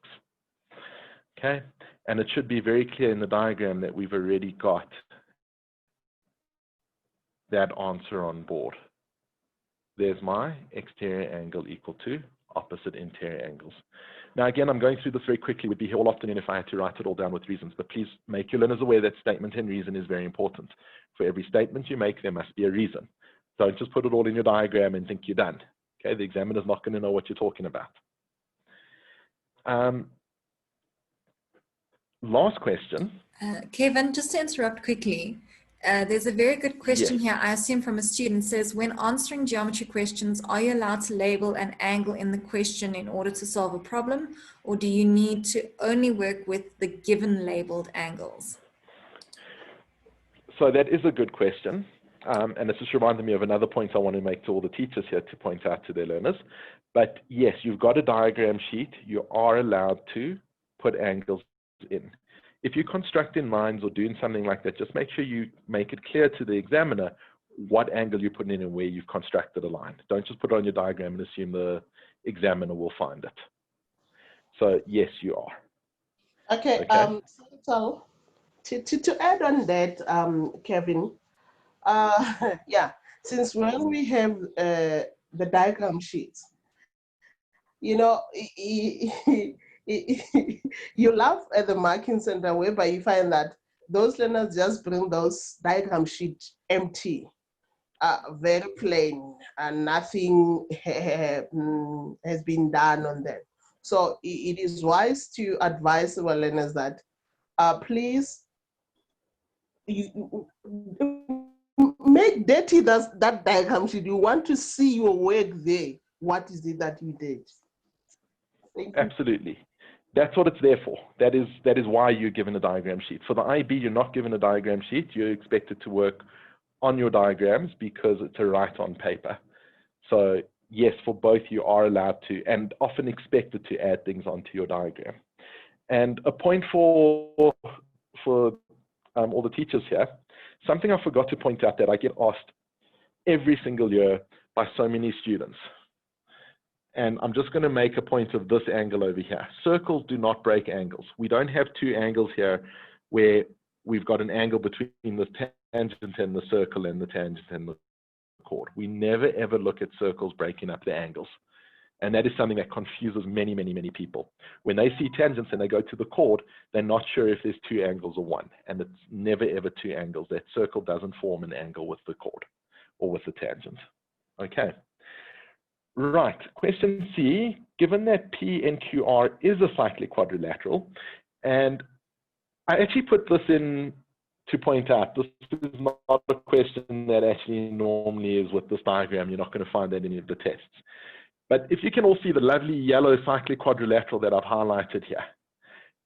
Okay, and it should be very clear in the diagram that we've already got that answer on board. There's my exterior angle equal to opposite interior angles. Now again, I'm going through this very quickly. It would be here all afternoon if I had to write it all down with reasons, but please make your learners aware that statement and reason is very important. For every statement you make, there must be a reason. Don't just put it all in your diagram and think you're done. Okay, the examiner's not going to know what you're talking about. Last question. Kevin, just to interrupt quickly, there's a very good question Yes. here, I assume from a student, says, when answering geometry questions, are you allowed to label an angle in the question in order to solve a problem, or do you need to only work with the given labeled angles? So that is a good question. And it's just reminded me of another point I want to make to all the teachers here to point out to their learners. But yes, you've got a diagram sheet. You are allowed to put angles in. If you're constructing lines or doing something like that, just make sure you make it clear to the examiner what angle you're putting in and where you've constructed a line. Don't just put it on your diagram and assume the examiner will find it. So yes, you are. Okay. So to add on that, Kevin, yeah, since when we have the diagram sheets, you know, you laugh at the marking center whereby you find that those learners just bring those diagram sheet empty, very plain, and nothing has been done on them. So it is wise to advise our learners that please make dirty that diagram sheet. You want to see your work there. What is it that you did? Thank you. Absolutely. That's what it's there for. That is why you're given a diagram sheet. For the IB, you're not given a diagram sheet. You're expected to work on your diagrams because it's a write on paper. So yes, for both you are allowed to and often expected to add things onto your diagram. And a point for all the teachers here, something I forgot to point out that I get asked every single year by so many students. And I'm just going to make a point of this angle over here. Circles do not break angles. We don't have two angles here where we've got an angle between the tangent and the circle and the tangent and the chord. We never ever look at circles breaking up the angles. And that is something that confuses many, many, many people. When they see tangents and they go to the chord, they're not sure if there's two angles or one. And it's never ever two angles. That circle doesn't form an angle with the chord or with the tangent. Okay. Right, question C, given that PNQR is a cyclic quadrilateral, and I actually put this in to point out, this is not a question that actually normally is with this diagram. You're not going to find that in any of the tests. But if you can all see the lovely yellow cyclic quadrilateral that I've highlighted here.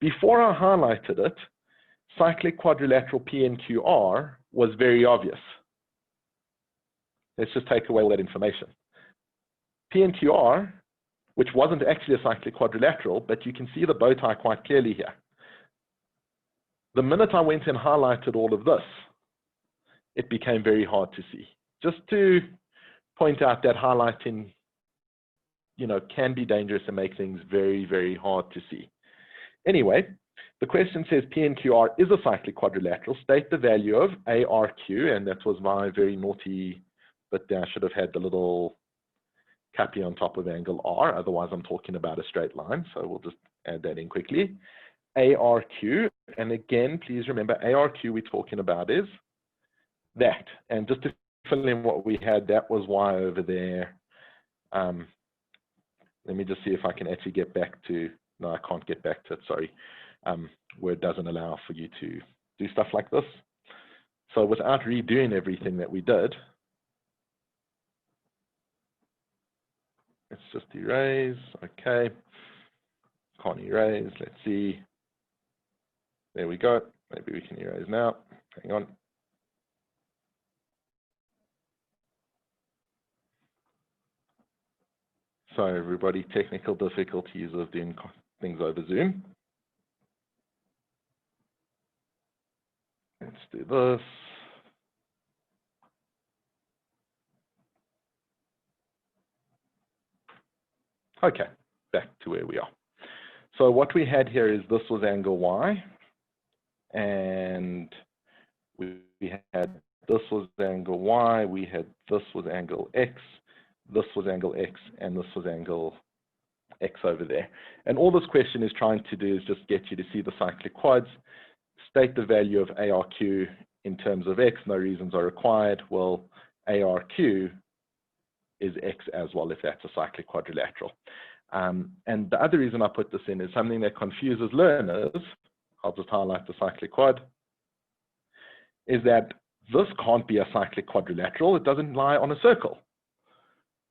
Before I highlighted it, cyclic quadrilateral PNQR was very obvious. Let's just take away all that information. PNQR, which wasn't actually a cyclic quadrilateral, but you can see the bow tie quite clearly here. The minute I went and highlighted all of this, it became very hard to see. Just to point out that highlighting, you know, can be dangerous and make things very, very hard to see. Anyway, the question says PNQR is a cyclic quadrilateral. State the value of ARQ, and that was my very naughty bit there. I should have had the little cappy on top of angle R, otherwise I'm talking about a straight line, so we'll just add that in quickly. ARQ, and again, please remember ARQ we're talking about is that. And just to fill in what we had, that was Y over there. Let me just see if I can actually get back to, no, I can't get back to it, sorry. Word doesn't allow for you to do stuff like this. So without redoing everything that we did, let's just erase, okay. Can't erase, let's see. There we go, maybe we can erase now, hang on. Sorry everybody, technical difficulties of doing things over Zoom. Let's do this. Okay, back to where we are. So what we had here is this was angle Y, and we had this was angle Y, we had this was angle X, this was angle X, and this was angle X over there. And all this question is trying to do is just get you to see the cyclic quads, state the value of ARQ in terms of X, no reasons are required. Well, ARQ is X as well if that's a cyclic quadrilateral. And the other reason I put this in is something that confuses learners. I'll just highlight the cyclic quad, is that this can't be a cyclic quadrilateral. It doesn't lie on a circle.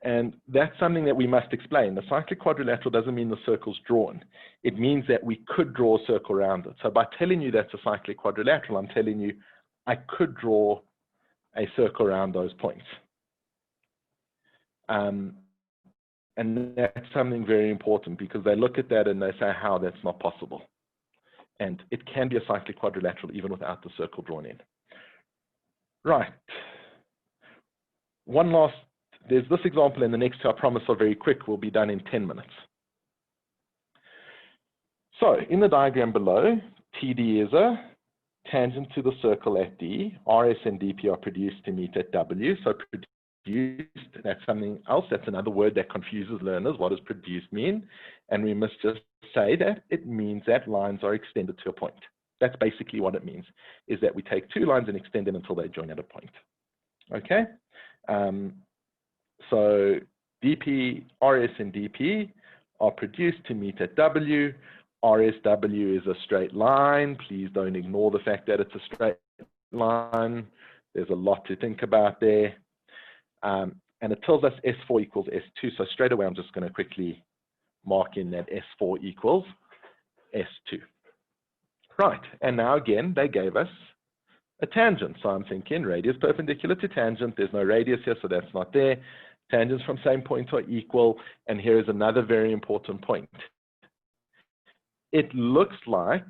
And that's something that we must explain. The cyclic quadrilateral doesn't mean the circle's drawn. It means that we could draw a circle around it. So by telling you that's a cyclic quadrilateral, I'm telling you I could draw a circle around those points. And that's something very important because they look at that and they say how that's not possible. And it can be a cyclic quadrilateral even without the circle drawn in. Right. One last, there's this example and the next two, I promise, are very quick, will be done in 10 minutes. So in the diagram below, TD is a tangent to the circle at D. RS and DP are produced to meet at W. So produced, that's something else. That's another word that confuses learners. What does produced mean? And we must just say that it means that lines are extended to a point. That's basically what it means, is that we take two lines and extend them until they join at a point. Okay? So DP, RS and DP are produced to meet at W. RSW is a straight line. Please don't ignore the fact that it's a straight line. There's a lot to think about there. And it tells us S4 equals S2. So straight away, I'm just going to quickly mark in that S4 equals S2. Right. And now again, they gave us a tangent. So I'm thinking radius perpendicular to tangent. There's no radius here, so that's not there. Tangents from same point are equal. And here is another very important point. It looks like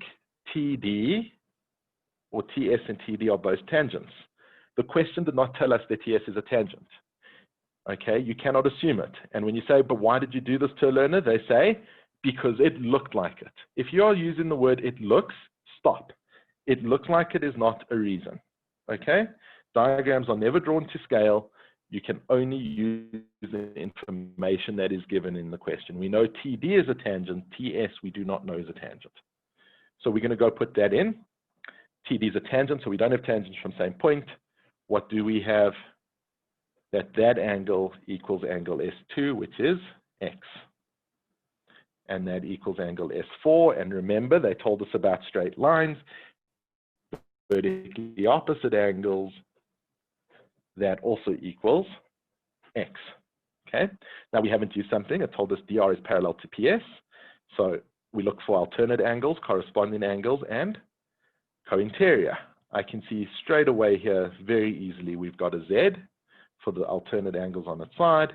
TD or TS and TD are both tangents. The question did not tell us that TS is a tangent. Okay, you cannot assume it. And when you say, but why did you do this to a learner? They say, because it looked like it. If you are using the word it looks, stop. It looks like it is not a reason. Okay, diagrams are never drawn to scale. You can only use the information that is given in the question. We know TD is a tangent, TS we do not know is a tangent. So we're going to go put that in. TD is a tangent, so we don't have tangents from same point. What do we have? That angle equals angle S2, which is X. And that equals angle S4. And remember, they told us about straight lines, vertically opposite angles, that also equals X. Okay, now we haven't used something. It told us DR is parallel to PS. So we look for alternate angles, corresponding angles, and co-interior. I can see straight away here very easily we've got a Z for the alternate angles on its side.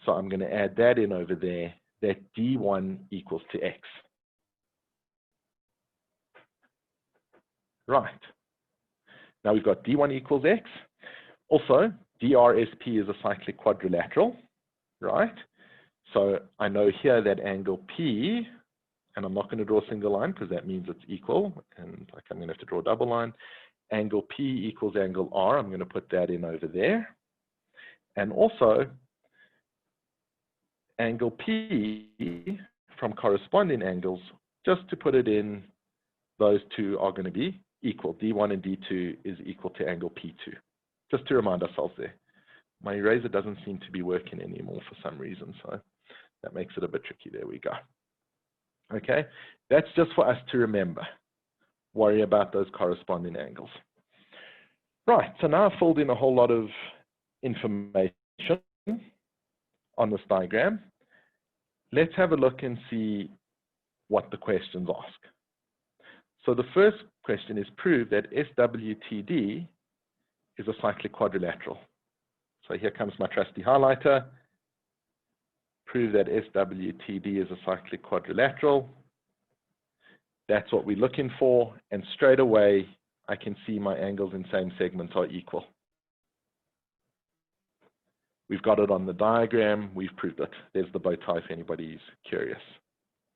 So I'm going to add that in over there, that D1 equals to X. Right. Now we've got D1 equals X. Also, DRSP is a cyclic quadrilateral, right? So I know here that angle P, and I'm not going to draw a single line because that means it's equal, and like I'm going to have to draw a double line. Angle P equals angle R. I'm going to put that in over there. And also, angle P from corresponding angles, just to put it in, those two are going to be equal. D1 and D2 is equal to angle P2. Just to remind ourselves there. My eraser doesn't seem to be working anymore for some reason, so that makes it a bit tricky. There we go. Okay, that's just for us to remember. Worry about those corresponding angles. Right, so now I've filled in a whole lot of information on this diagram. Let's have a look and see what the questions ask. So the first question is, prove that SWTD is a cyclic quadrilateral. So here comes my trusty highlighter. Prove that SWTD is a cyclic quadrilateral. That's what we're looking for, and straight away I can see my angles in same segments are equal. We've got it on the diagram, we've proved it. There's the bow tie if anybody's curious.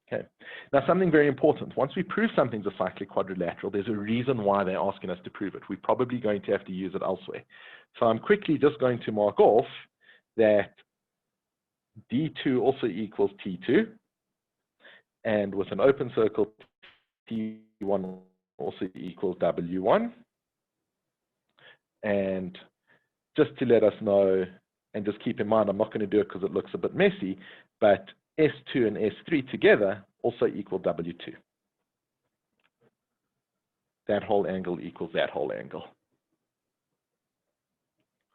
Okay. Now something very important, once we prove something's a cyclic quadrilateral, there's a reason why they're asking us to prove it. We're probably going to have to use it elsewhere. So I'm quickly just going to mark off that D2 also equals T2, and with an open circle, T1 also equals W1. And just to let us know, and just keep in mind, I'm not going to do it because it looks a bit messy, but S2 and S3 together also equal W2. That whole angle equals that whole angle.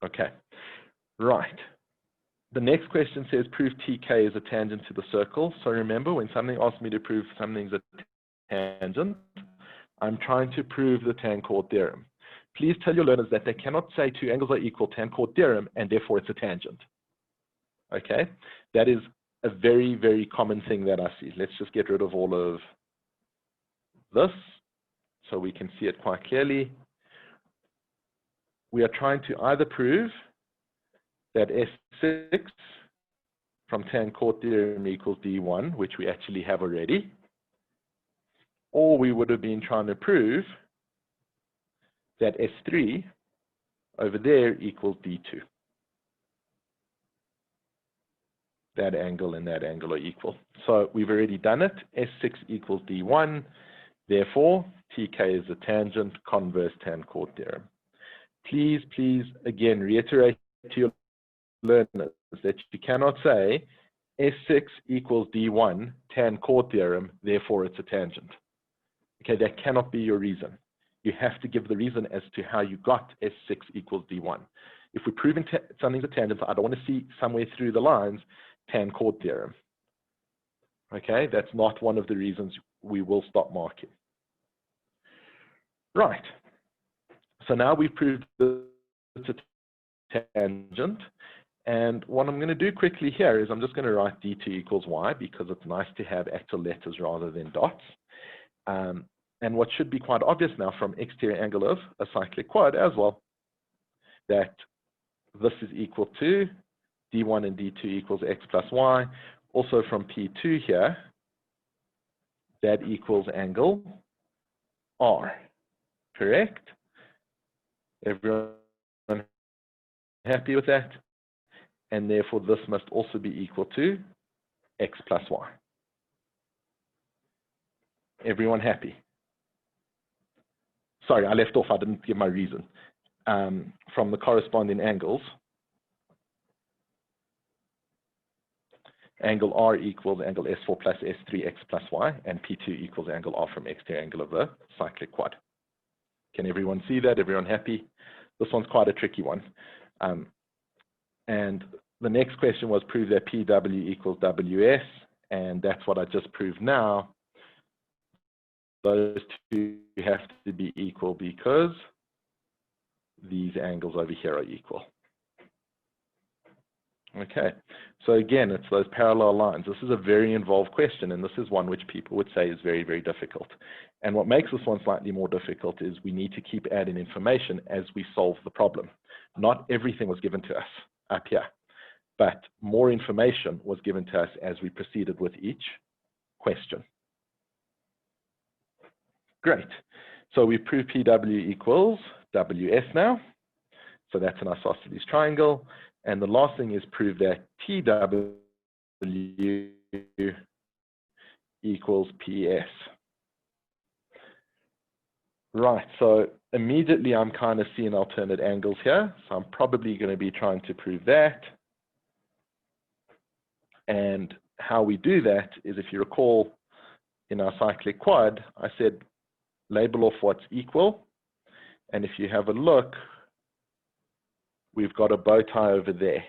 Okay, right. The next question says, prove TK is a tangent to the circle. So remember, when something asks me to prove something's a tangent, I'm trying to prove the Tan Chord Theorem. Please tell your learners that they cannot say two angles are equal, Tan Chord Theorem, and therefore it's a tangent. Okay, that is a very, very common thing that I see. Let's just get rid of all of this so we can see it quite clearly. We are trying to either prove that S6 from Tan Chord Theorem equals D1, which we actually have already, or we would have been trying to prove that S3 over there equals D2. That angle and that angle are equal. So we've already done it. S6 equals D1. Therefore, TK is a tangent, converse Tan Chord Theorem. Please, please, again, reiterate to your learners that you cannot say S6 equals D1, Tan Chord Theorem, therefore it's a tangent. Okay, that cannot be your reason. You have to give the reason as to how you got S6 equals D1. If we're proving something's a tangent, I don't want to see somewhere through the lines Tan Chord Theorem. Okay, that's not one of the reasons we will stop marking. Right. So now we've proved that it's a tangent. And what I'm going to do quickly here is I'm just going to write D2 equals Y because it's nice to have actual letters rather than dots. And what should be quite obvious now from exterior angle of a cyclic quad as well, that this is equal to D1 and D2 equals X plus Y. Also from P2 here, that equals angle R, correct? Everyone happy with that? And therefore this must also be equal to X plus Y. Everyone happy? Sorry, I left off, I didn't give my reason. From the corresponding angles, angle R equals angle S4 plus S3 X plus Y, and P2 equals angle R from exterior angle of the cyclic quad. Can everyone see that? Everyone happy? This one's quite a tricky one. And the next question was prove that PW equals WS, and that's what I just proved now. Those two have to be equal because these angles over here are equal. Okay, so again, it's those parallel lines. This is a very involved question, and this is one which people would say is very, very difficult. And what makes this one slightly more difficult is we need to keep adding information as we solve the problem. Not everything was given to us up here, but more information was given to us as we proceeded with each question. Great. So we prove PW equals WF now. So that's an isosceles triangle. And the last thing is prove that TW equals PS. Right, so immediately I'm kind of seeing alternate angles here. So I'm probably going to be trying to prove that. And how we do that is, if you recall, in our cyclic quad, I said label off what's equal. And if you have a look, we've got a bow tie over there.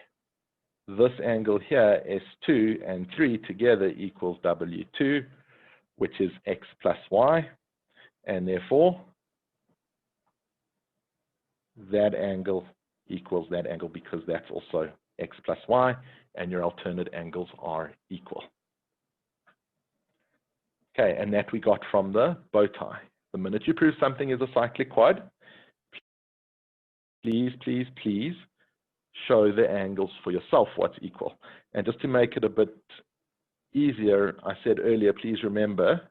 This angle here, S2 and 3 together equals W2, which is X plus Y. And therefore, that angle equals that angle because that's also X plus Y, and your alternate angles are equal. Okay, and that we got from the bow tie. The minute you prove something is a cyclic quad, please, please, please show the angles for yourself what's equal. And just to make it a bit easier, I said earlier, please remember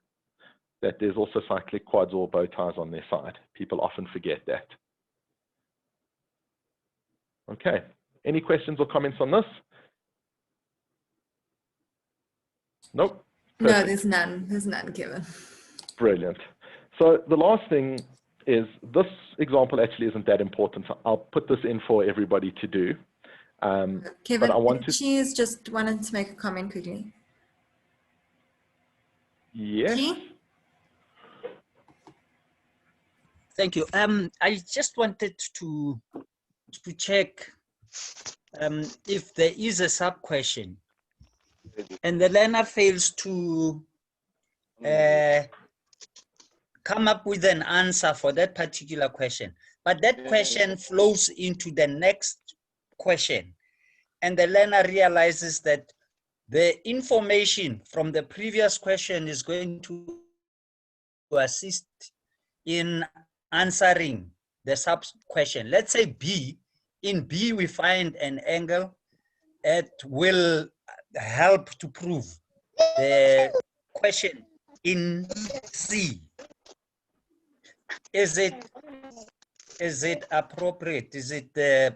that there's also cyclic quads or bow ties on their side. People often forget that. Okay, any questions or comments on this? Nope. Perfect. No, there's none. There's none, Kevin. Brilliant. So the last thing is, this example actually isn't that important. So I'll put this in for everybody to do. Kevin, but I want to... she's just wanted to make a comment quickly. Yes. Thank you. I just wanted to check if there is a sub question and the learner fails to come up with an answer for that particular question, but that question flows into the next question, and the learner realizes that the information from the previous question is going to assist in answering the sub question. Let's say B. In B, we find an angle that will help to prove the question in C. Is it appropriate? Is it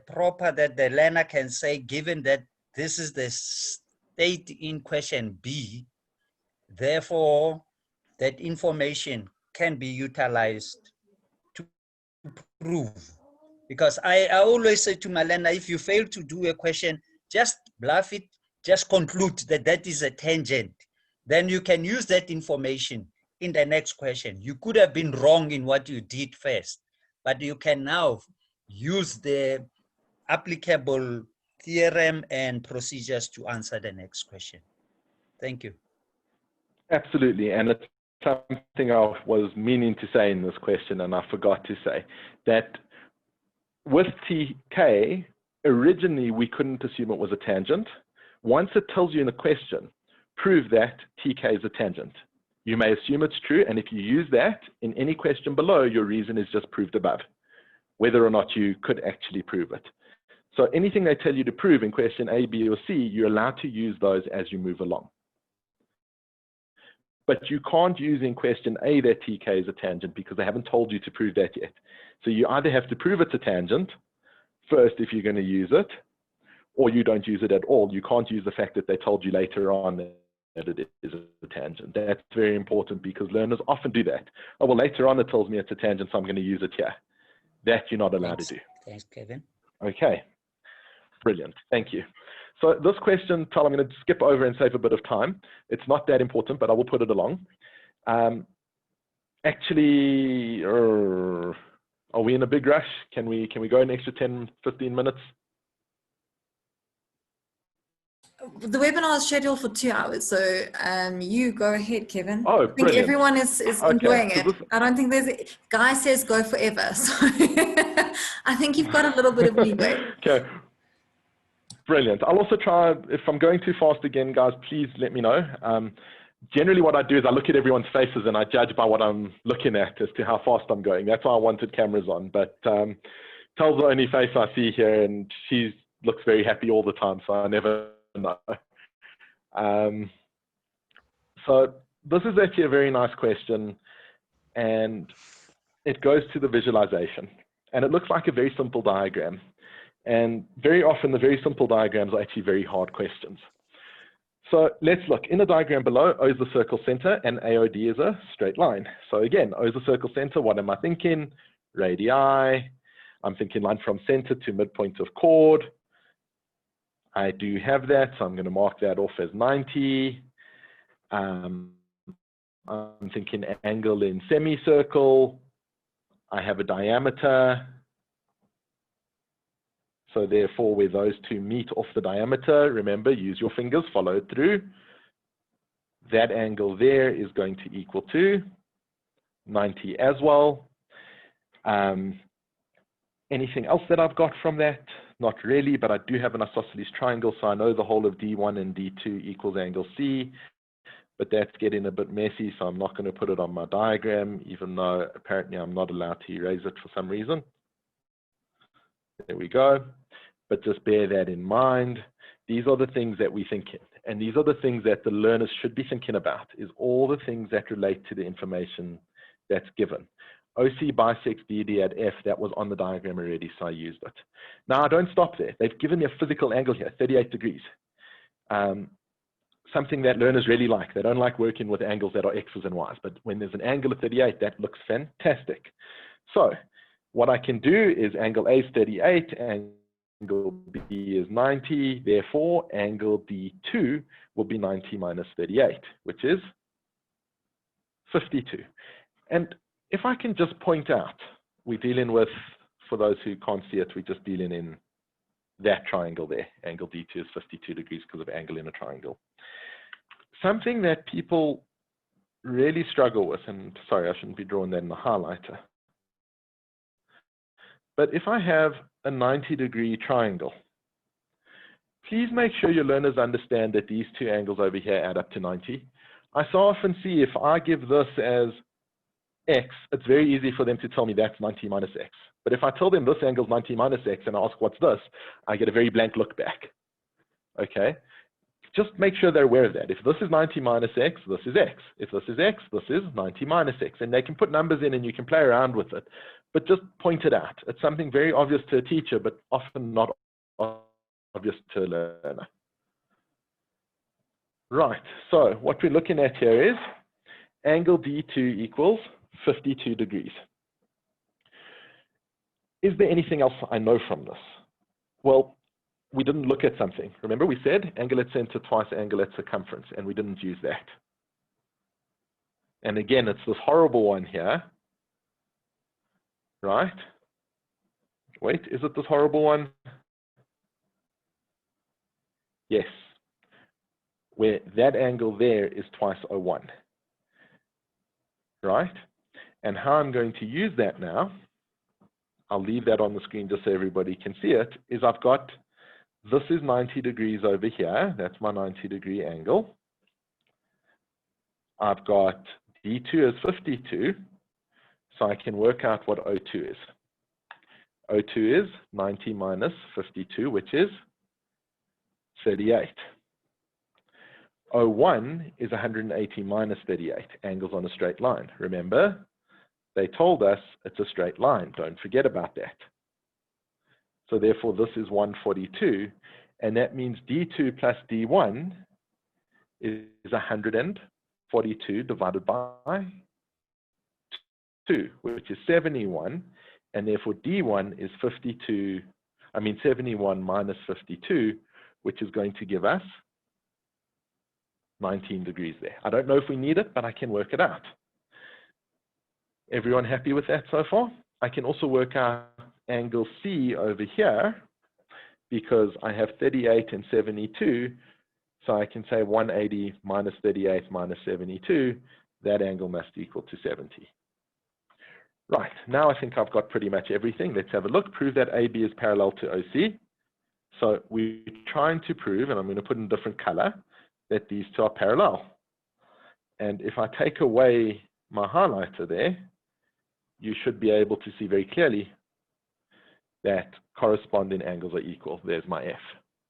proper that the learner can say, given that this is the state in question B, therefore that information can be utilized to prove? Because I always say to my learner, if you fail to do a question, just bluff it, just conclude that that is a tangent. Then you can use that information in the next question. You could have been wrong in what you did first, but you can now use the applicable theorem and procedures to answer the next question. Thank you. Absolutely, and it's something I was meaning to say in this question and I forgot to say, that with TK, originally we couldn't assume it was a tangent. Once it tells you in the question, prove that TK is a tangent. You may assume it's true, and if you use that in any question below, your reason is just proved above, whether or not you could actually prove it. So anything they tell you to prove in question A, B, or C, you're allowed to use those as you move along. But you can't use in question A that TK is a tangent because they haven't told you to prove that yet. So you either have to prove it's a tangent first if you're going to use it, or you don't use it at all. You can't use the fact that they told you later on that it is a tangent. That's very important because learners often do that. Oh, well, later on it tells me it's a tangent, so I'm going to use it here. That you're not allowed to do. Thanks, Kevin. Okay, brilliant. Thank you. So this question, Tal, I'm going to skip over and save a bit of time. It's not that important, but I will put it along. Actually, are we in a big rush? Can we go an extra 10, 15 minutes? The webinar is scheduled for 2 hours, so you go ahead, Kevin. Oh, I think brilliant. everyone is Okay, enjoying so it. I don't think there's a guy says go forever, so I think you've got a little bit of leeway. Okay, brilliant. I'll also try, if I'm going too fast again, guys, please let me know. Generally what I do is I look at everyone's faces and I judge by what I'm looking at as to how fast I'm going. That's why I wanted cameras on, but Tal's the only face I see here and she looks very happy all the time, so I never know. So this is actually a very nice question. and it goes to the visualization. And it looks like a very simple diagram. And very often the very simple diagrams are actually very hard questions. So let's look. In the diagram below, O is the circle center and AOD is a straight line. So again, O is the circle center. What am I thinking? Radii. I'm thinking line from center to midpoint of chord. I do have that, so I'm going to mark that off as 90. I'm thinking angle in semicircle. I have a diameter. So therefore, where those two meet off the diameter, remember, use your fingers, follow it through. That angle there is going to equal to 90 as well. Anything else that I've got from that? Not really, but I do have an isosceles triangle, so I know the whole of D1 and D2 equals angle C, but that's getting a bit messy, so I'm not going to put it on my diagram, even though apparently I'm not allowed to erase it for some reason. There we go. But just bear that in mind. These are the things that we think in, and these are the things that the learners should be thinking about, is all the things that relate to the information that's given. OC bisects BD at F, that was on the diagram already, so I used it. Now, I don't stop there. They've given me a physical angle here, 38 degrees. Something that learners really like. They don't like working with angles that are X's and Y's, but when there's an angle of 38, that looks fantastic. So what I can do is angle A is 38, angle B is 90, therefore angle D2 will be 90 minus 38, which is 52. And if I can just point out, we're dealing with, for those who can't see it, we're just dealing in that triangle there. Angle D2 is 52 degrees because of angle in a triangle. Something that people really struggle with, and sorry, I shouldn't be drawing that in the highlighter. But if I have a 90-degree triangle, please make sure your learners understand that these two angles over here add up to 90. I so often see if I give this as X, it's very easy for them to tell me that's 90 minus X. But if I tell them this angle is 90 minus X and I ask what's this, I get a very blank look back. Okay? Just make sure they're aware of that. If this is 90 minus X, this is X. If this is X, this is 90 minus X. And they can put numbers in and you can play around with it. But just point it out. It's something very obvious to a teacher, but often not obvious to a learner. Right, so what we're looking at here is angle D2 equals 52 degrees. Is there anything else I know from this? Well, we didn't look at something. Remember we said angle at center twice angle at circumference, and we didn't use that. And again, it's this horrible one here, right? Wait, is it this horrible one? Yes, where that angle there is twice 01, right? And how I'm going to use that now, I'll leave that on the screen just so everybody can see it, is I've got, this is 90 degrees over here, that's my 90-degree angle. I've got D2 is 52, so I can work out what O2 is. O2 is 90 minus 52, which is 38. O1 is 180 minus 38, angles on a straight line. Remember, they told us it's a straight line. Don't forget about that. So therefore, this is 142, and that means D2 plus D1 is 142 divided by 2, which is 71, and therefore D1 is 71 minus 52, which is going to give us 19 degrees there. I don't know if we need it, but I can work it out. Everyone happy with that so far? I can also work out angle C over here because I have 38 and 72. So I can say 180 minus 38 minus 72, that angle must equal to 70. Right, now I think I've got pretty much everything. Let's have a look. Prove that AB is parallel to OC. So we're trying to prove, and I'm going to put in a different color, that these two are parallel. And if I take away my highlighter there, you should be able to see very clearly that corresponding angles are equal. There's my F.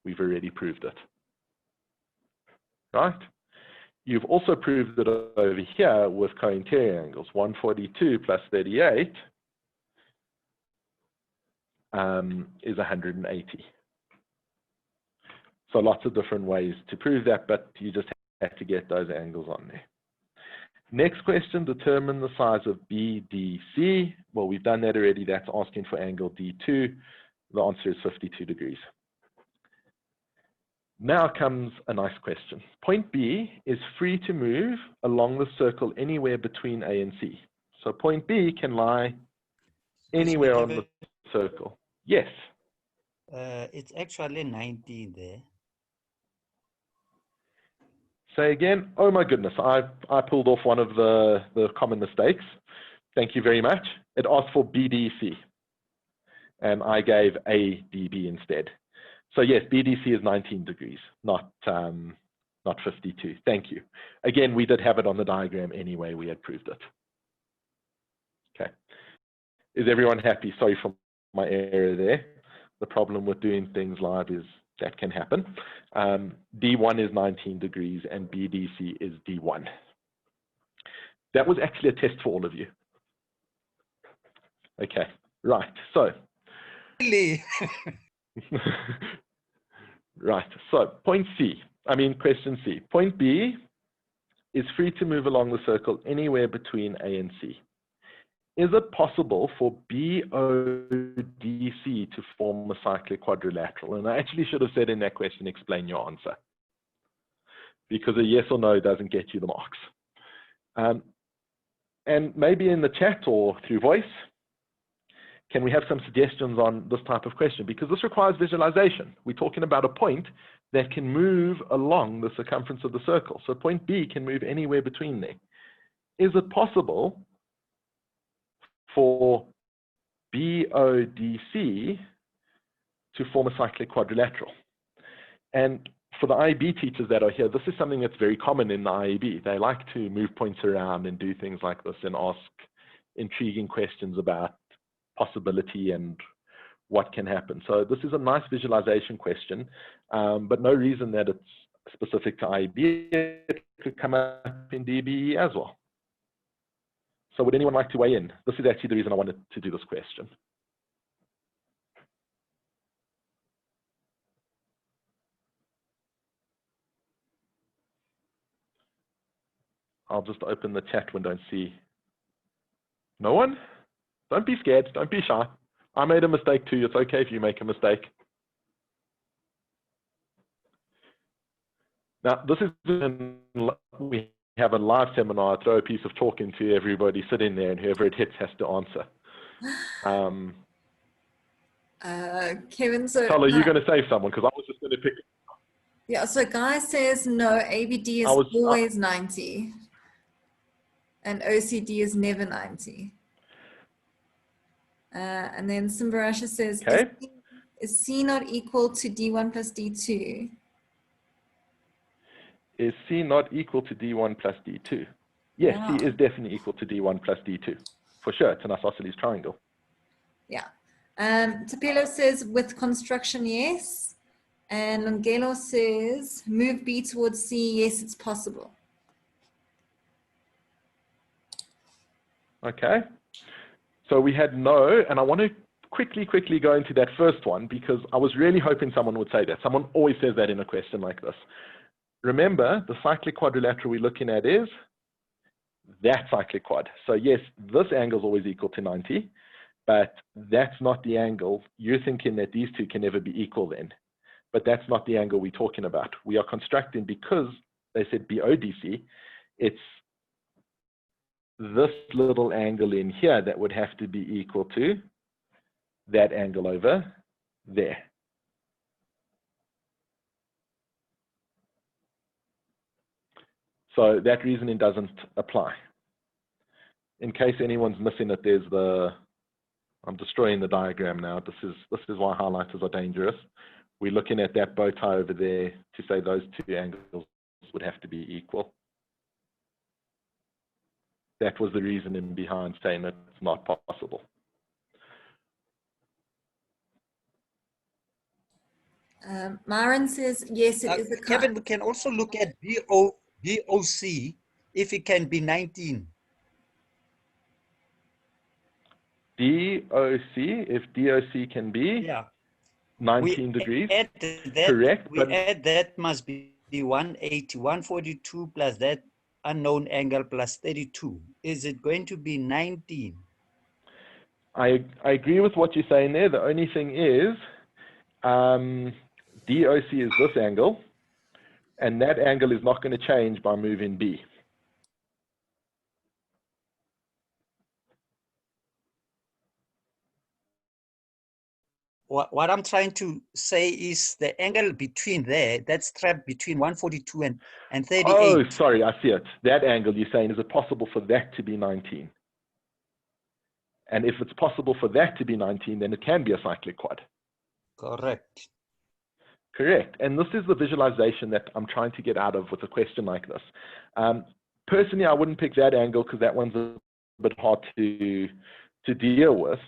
We've already proved it. Right? you've also proved it over here with congruent triangles. 142 plus 38 is 180. So lots of different ways to prove that, but you just have to get those angles on there. Next question, determine the size of BDC. Well, we've done that already. That's asking for angle D2. The answer is 52 degrees. Now comes a nice question. Point B is free to move along the circle anywhere between A and C. So point B can lie anywhere on the circle. Yes. It's actually 90 there. Say again. Oh my goodness, I pulled off one of the common mistakes. Thank you very much. It asked for BDC, and I gave ADB instead. So yes, BDC is 19 degrees, not 52. Thank you. Again, we did have it on the diagram anyway. We had proved it. Okay. Is everyone happy? Sorry for my error there. The problem with doing things live is that can happen. D1 is 19 degrees and BDC is D1. That was actually a test for all of you. Okay, right, so. Really? Right, so question C. Point B is free to move along the circle anywhere between A and C. Is it possible for BODC to form a cyclic quadrilateral? And I actually should have said in that question, explain your answer. Because a yes or no doesn't get you the marks. And maybe in the chat or through voice, can we have some suggestions on this type of question? Because this requires visualization. We're talking about a point that can move along the circumference of the circle. So point B can move anywhere between there. Is it possible for BODC to form a cyclic quadrilateral? And for the IEB teachers that are here, this is something that's very common in the IEB. They like to move points around and do things like this and ask intriguing questions about possibility and what can happen. So this is a nice visualization question, but no reason that it's specific to IEB. It could come up in DBE as well. So would anyone like to weigh in? This is actually the reason I wanted to do this question. I'll just open the chat window and see. No one? Don't be scared. Don't be shy. I made a mistake too. It's okay if you make a mistake. Now, this is we have a live seminar. I throw a piece of chalk into everybody, sit in there, and whoever it hits has to answer. Kevin, so Carl, are you going to save someone? Because I was just going to pick. Yeah, so Guy says no, ABD is always 90. And OCD is never 90. And then Simbarasha says, okay. Is C not equal to D1 plus D2? Is C not equal to D1 plus D2? Yes, Wow. C is definitely equal to D1 plus D2. For sure, it's an isosceles triangle. Yeah. Tapelo says with construction, yes. And Longelo says move B towards C, yes, it's possible. Okay. So we had no, and I want to quickly go into that first one because I was really hoping someone would say that. Someone always says that in a question like this. Remember, the cyclic quadrilateral we're looking at is that cyclic quad. So yes, this angle is always equal to 90, but that's not the angle. You're thinking that these two can never be equal then, but that's not the angle we're talking about. We are constructing, because they said BODC, it's this little angle in here that would have to be equal to that angle over there. So that reasoning doesn't apply. In case anyone's missing it, there's the, I'm destroying the diagram now. This is why highlighters are dangerous. We're looking at that bow tie over there to say those two angles would have to be equal. That was the reasoning behind saying that it's not possible. Myron says, yes, it is a Kevin, we can also look at BO. DOC if it can be 19? DOC, if DOC can be Yeah. 19 degrees, Add that, correct. But add that must be 180, 142 plus that unknown angle plus 32. Is it going to be 19? I agree with what you're saying there. The only thing is, DOC is this angle, and that angle is not going to change by moving B. What I'm trying to say is the angle between there, that's trapped between 142 and 38. Oh, sorry, I see it. That angle you're saying, is it possible for that to be 19? And if it's possible for that to be 19, then it can be a cyclic quad. Correct. Correct. And this is the visualization that I'm trying to get out of with a question like this. Personally, I wouldn't pick that angle because that one's a bit hard to deal with.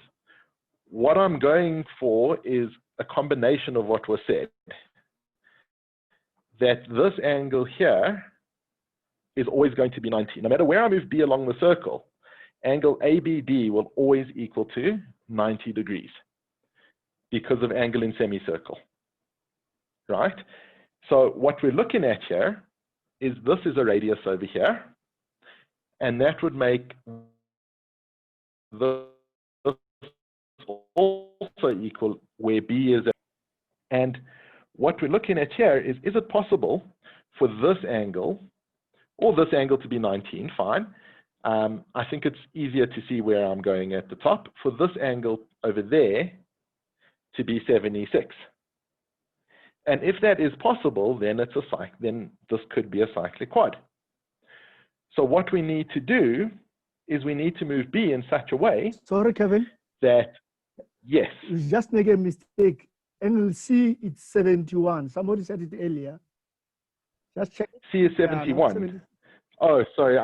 What I'm going for is a combination of what was said. That this angle here is always going to be 90. No matter where I move B along the circle, angle ABD will always equal to 90 degrees because of angle in semicircle, right? So what we're looking at here is this is a radius over here, and that would make this also equal where B is. And what we're looking at here is it possible for this angle or this angle to be 19? Fine. I think it's easier to see where I'm going at the top. For this angle over there to be 76. And if that is possible, then it's a then this could be a cyclic quad. So what we need to do is we need to move B in such a way. Sorry, Kevin. That, yes. You just make a mistake. Angle C, it's 71. Somebody said it earlier. Just check. C is 71. Oh, sorry.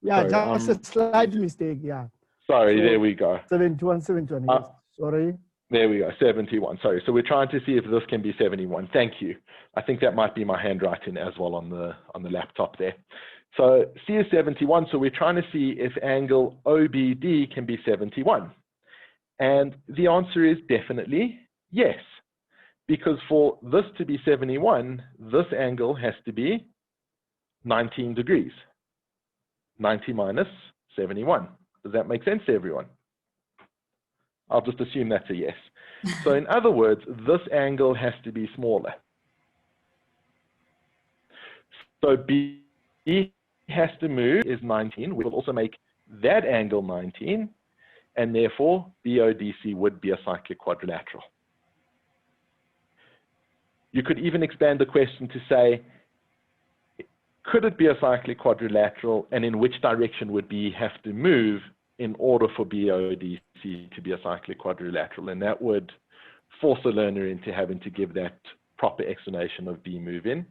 Yeah, sorry, just a slight mistake. Yeah. Sorry, So, there we go. 71, 71. Yes. Sorry. There we go, 71. Sorry. So we're trying to see if this can be 71. Thank you. I think that might be my handwriting as well on the laptop there. So C is 71. So we're trying to see if angle OBD can be 71. And the answer is definitely yes. Because for this to be 71, this angle has to be 19 degrees. 90 minus 71. Does that make sense to everyone? I'll just assume that's a yes. So in other words, this angle has to be smaller. So B has to move is 19. We will also make that angle 19. And therefore, BODC would be a cyclic quadrilateral. You could even expand the question to say, could it be a cyclic quadrilateral, and in which direction would B have to move in order for BODC to be a cyclic quadrilateral? And that would force a learner into having to give that proper explanation of B moving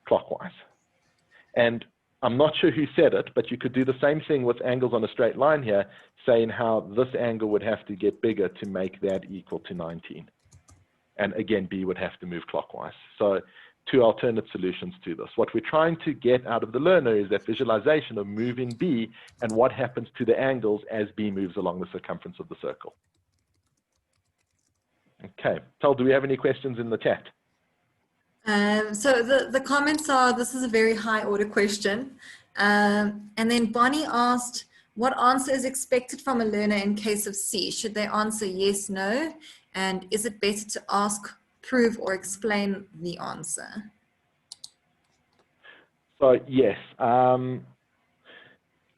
clockwise. And I'm not sure who said it, but you could do the same thing with angles on a straight line here, saying how this angle would have to get bigger to make that equal to 19. And again, B would have to move clockwise. So two alternate solutions to this. What we're trying to get out of the learner is that visualization of moving B and what happens to the angles as B moves along the circumference of the circle. Okay, Tal, do we have any questions in the chat? So the comments are, this is a very high order question. And then Bonnie asked, what answer is expected from a learner in case of C? Should they answer yes, no? And is it better to ask, prove, or explain the answer? So yes,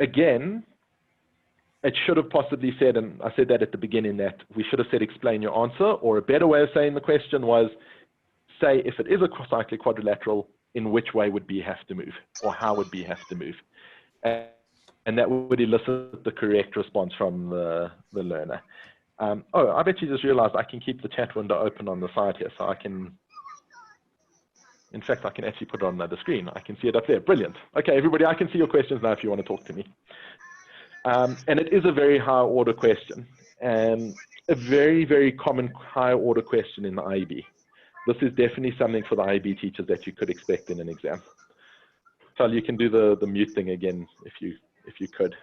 again, it should have possibly said, and I said that at the beginning, that we should have said explain your answer, or a better way of saying the question was, say if it is a cyclic quadrilateral, in which way would B have to move, or how would B have to move? And that would elicit the correct response from the learner. Oh, I bet you just realized I can keep the chat window open on the side here, so I can, in fact, I can actually put it on the screen. I can see it up there. Brilliant. Okay, everybody, I can see your questions now if you want to talk to me. And it is a very high order question, and a very, very common high order question in the IEB. This is definitely something for the IEB teachers that you could expect in an exam. Charlie, you can do the mute thing again if you could.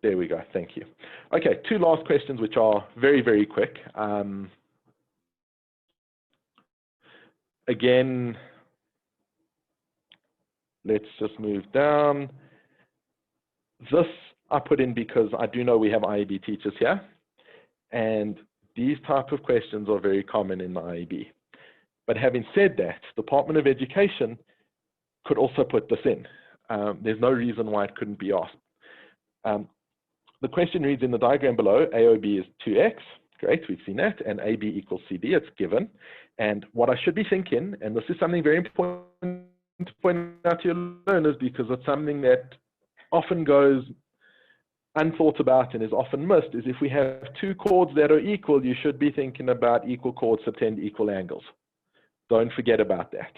There we go. Thank you. Okay, two last questions, which are very, very quick. Again, let's just move down. This I put in because I do know we have IEB teachers here, and these type of questions are very common in the IEB. But having said that, Department of Education could also put this in. There's no reason why it couldn't be asked. The question reads, in the diagram below, AOB is 2x. Great, we've seen that. And AB equals CD, it's given. And what I should be thinking, and this is something very important to point out to your learners because it's something that often goes unthought about and is often missed, is if we have two chords that are equal, you should be thinking about equal chords subtend equal angles. Don't forget about that.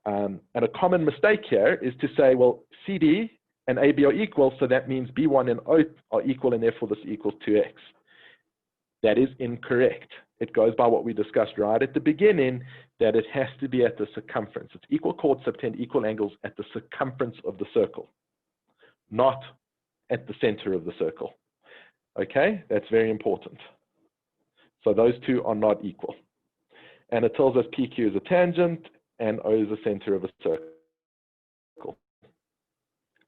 And a common mistake here is to say, well, CD and AB are equal, so that means B1 and O are equal, and therefore this equals 2x. That is incorrect. It goes by what we discussed right at the beginning, that it has to be at the circumference. It's equal chords subtend equal angles at the circumference of the circle, not at the center of the circle. Okay, that's very important. So those two are not equal. And it tells us PQ is a tangent and O is the center of a circle.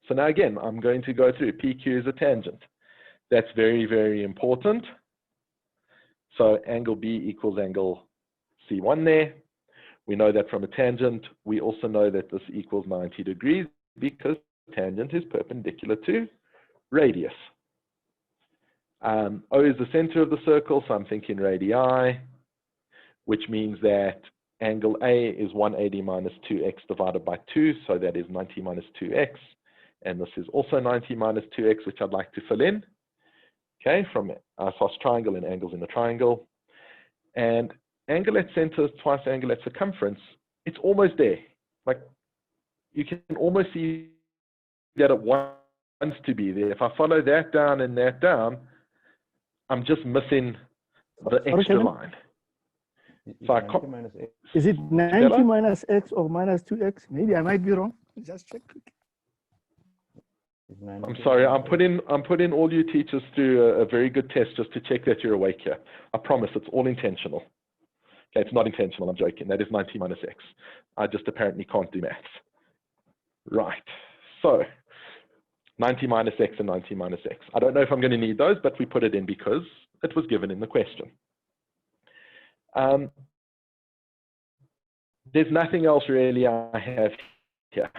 So now again, I'm going to go through PQ is a tangent. That's very, very important. So angle B equals angle C1 there. We know that from a tangent. We also know that this equals 90 degrees because tangent is perpendicular to radius. O is the center of the circle, so I'm thinking radii, which means that angle A is 180 minus 2x divided by 2, so that is 90 minus 2x. And this is also 90 minus 2x, which I'd like to fill in, okay, from isosceles triangle and angles in the triangle. And angle at center is twice angle at circumference. It's almost there. Like, you can almost see that it wants to be there. If I follow that down and that down, I'm just missing the extra line. So is it 90 minus x or minus 2x? Maybe I might be wrong. Just check. I'm sorry, I'm putting all you teachers through a very good test just to check that you're awake here. I promise it's all intentional. Okay, it's not intentional, I'm joking. That is 90 minus x. I just apparently can't do maths. Right, so 90 minus x and 90 minus x. I don't know if I'm going to need those, but we put it in because it was given in the question. There's nothing else really I have here.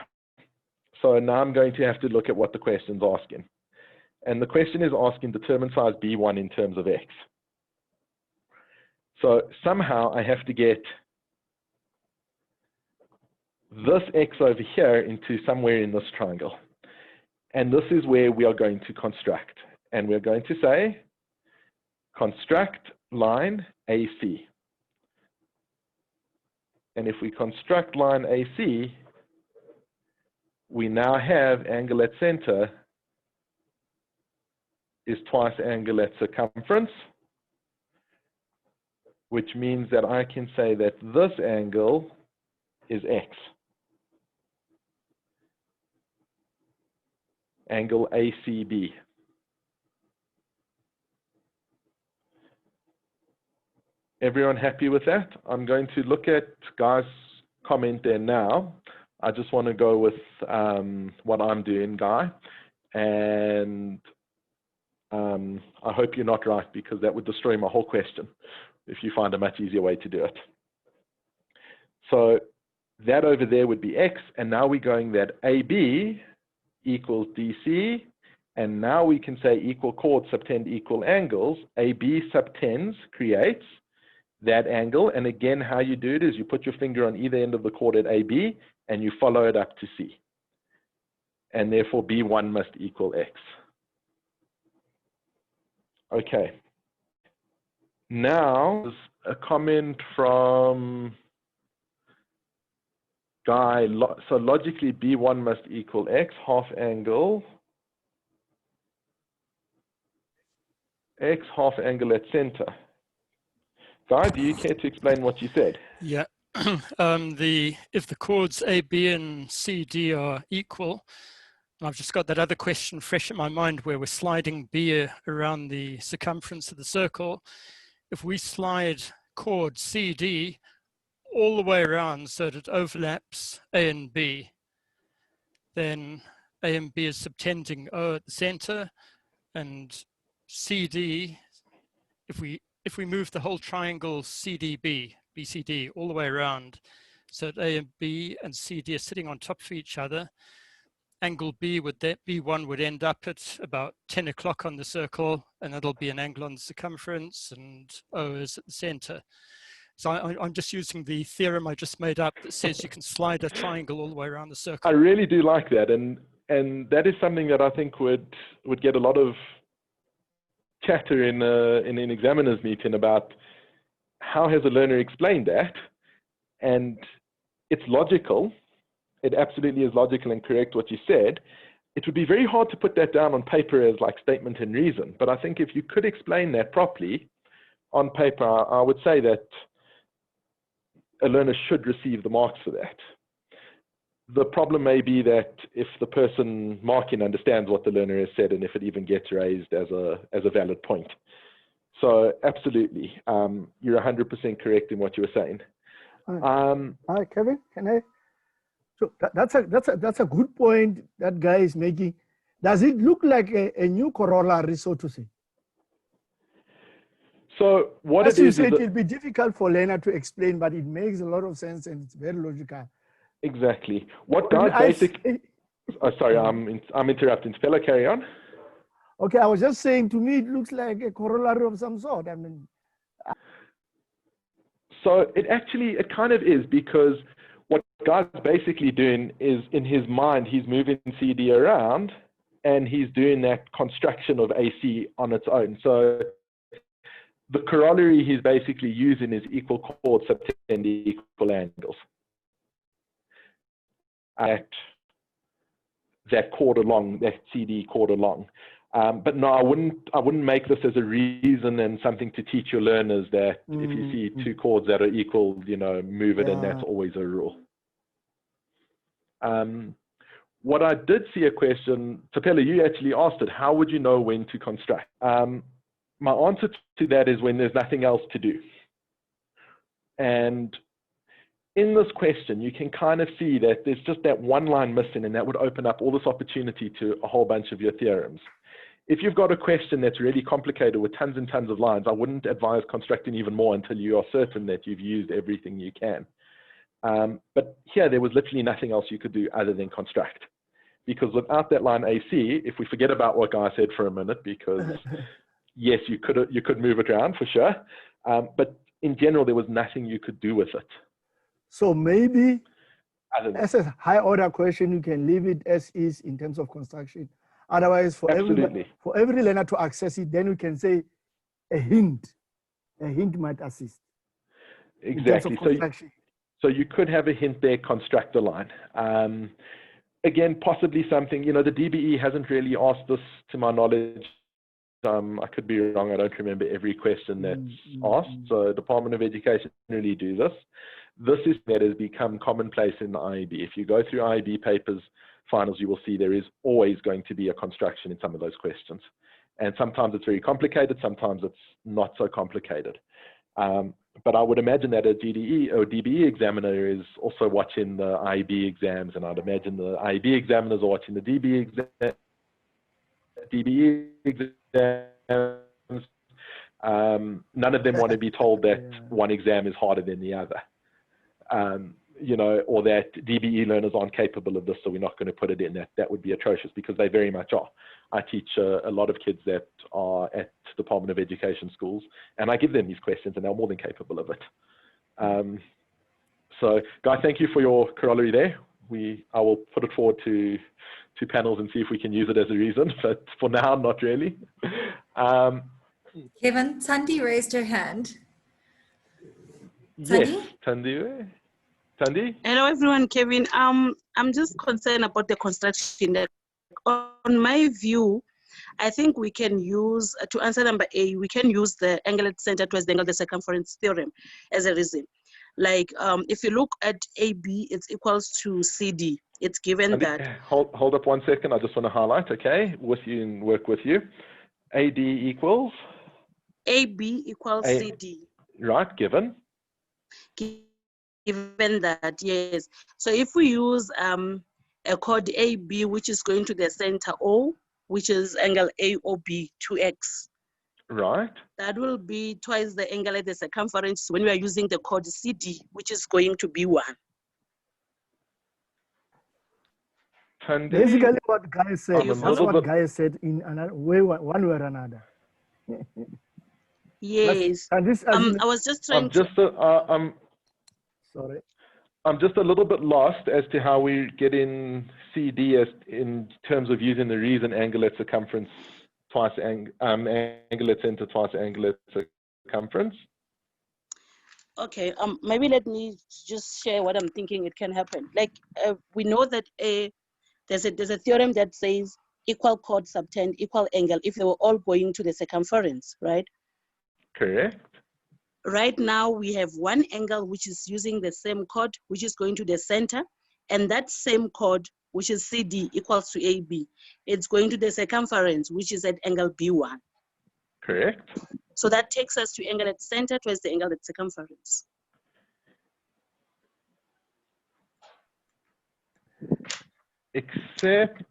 So now I'm going to have to look at what the question's asking. And the question is asking determine size B1 in terms of x. So somehow I have to get this x over here into somewhere in this triangle. And this is where we are going to construct. And we're going to say, construct line AC. And if we construct line AC, we now have angle at center is twice angle at circumference, which means that I can say that this angle is x. Angle ACB. Everyone happy with that? I'm going to look at guys' comment there now. I just want to go with what I'm doing, Guy. And I hope you're not right, because that would destroy my whole question if you find a much easier way to do it. So that over there would be x, and now we're going that AB equals DC, and now we can say equal chords subtend equal angles. AB subtends creates that angle, and again, how you do it is you put your finger on either end of the chord at AB, and you follow it up to C. And therefore, B1 must equal X. Okay. Now, a comment from Guy. So logically, B1 must equal X, half angle. X, half angle at center. Guy, do you care to explain what you said? Yeah. If the chords A, B, and C, D are equal, and I've just got that other question fresh in my mind where we're sliding B around the circumference of the circle. If we slide chord C, D all the way around so that it overlaps A and B, then A and B is subtending O at the center, and CD, if we move the whole triangle CDB, BCD all the way around, so that A and B and CD are sitting on top of each other, angle B would that B1 would end up at about 10 o'clock on the circle, and that'll be an angle on the circumference, and O is at the center. So I'm just using the theorem I just made up that says you can slide a triangle all the way around the circle. I really do like that, and that is something that I think would get a lot of chatter in an examiner's meeting about how has a learner explained that, and it's logical. It absolutely is logical and correct what you said. It would be very hard to put that down on paper as like statement and reason, but I think if you could explain that properly on paper, I would say that a learner should receive the marks for that. The problem may be that if the person marking understands what the learner has said and if it even gets raised as a valid point. So absolutely, you're 100% correct in what you were saying. Hi, Kevin, can I? So that's a good point that guy is making. Does it look like a new corollary, so to say? So what As it you is, said, it'll be difficult for learner to explain, but it makes a lot of sense and it's very logical. exactly. What guys basically, oh, sorry, I'm interrupting. Stella, carry on. Okay, I was just saying, to me, it looks like a corollary of some sort. I mean, so it kind of is, because what Guy's basically doing is, in his mind, he's moving CD around and he's doing that construction of AC on its own. So the corollary he's basically using is equal chords subtend equal angles. That chord along, that CD chord along. But no, I wouldn't make this as a reason and something to teach your learners that if you see two chords that are equal, you know, move it, and that's always a rule. What I did see a question, Tapela, you actually asked it, how would you know when to construct? My answer to that is when there's nothing else to do. And in this question, you can kind of see that there's just that one line missing, and that would open up all this opportunity to a whole bunch of your theorems. If you've got a question that's really complicated with tons and tons of lines, I wouldn't advise constructing even more until you are certain that you've used everything you can. But here, there was literally nothing else you could do other than construct. Because without that line AC, if we forget about what Guy said for a minute, because yes, you could move it around for sure. But in general, there was nothing you could do with it. so maybe as a high order question, you can leave it as is in terms of construction. Otherwise, for every learner to access it, then we can say a hint might assist. Exactly. So you could have a hint there, construct a line. Again, possibly something, you know, the DBE hasn't really asked this to my knowledge. I could be wrong. I don't remember every question that's asked. So Department of Education really do this. This is that has become commonplace in the IEB. If you go through IEB papers, finals, you will see there is always going to be a construction in some of those questions. And sometimes it's very complicated. Sometimes it's not so complicated. But I would imagine that a GDE or DBE examiner is also watching the IEB exams, and I'd imagine the IEB examiners are watching the DBE exams. None of them want to be told that one exam is harder than the other, you know, or that DBE learners aren't capable of this, so we're not going to put it in. That would be atrocious, because they very much are. I teach a lot of kids that are at Department of Education schools, and I give them these questions, and they're more than capable of it. So, Guy, thank you for your corollary there. I will put it forward to panels and see if we can use it as a reason, but for now, not really. Kevin, Tandy raised her hand. Yes, Tandy. Tandy? Hello, everyone. Kevin. I'm just concerned about the construction. On my view, I think we can use, to answer number A, we can use the angle at center twice the angle the circumference theorem as a reason. Like if you look at AB, it's equals to CD. It's given that. Hold up 1 second. I just want to highlight, okay, with you and work with you. AD equals? AB equals CD. Right, given. Given that, yes. So if we use a chord AB, which is going to the center O, which is angle AOB, 2x. Right. That will be twice the angle at the circumference when we are using the chord CD, which is going to be 1. Basically, what Guy said, that's what Guy said in another way, one way or another. Yes. And this, I was just trying sorry. I'm just a little bit lost as to how we get in CD as in terms of using the reason angle at circumference twice angle at center twice angle at circumference. Okay, maybe let me just share what I'm thinking it can happen. Like we know that there's a theorem that says equal chord subtend equal angle if they were all going to the circumference, right? Correct. Right now we have one angle which is using the same chord, which is going to the center, and that same chord, which is CD, equals to AB. It's going to the circumference, which is at angle B1. Correct. So that takes us to angle at center towards the angle at circumference. Except,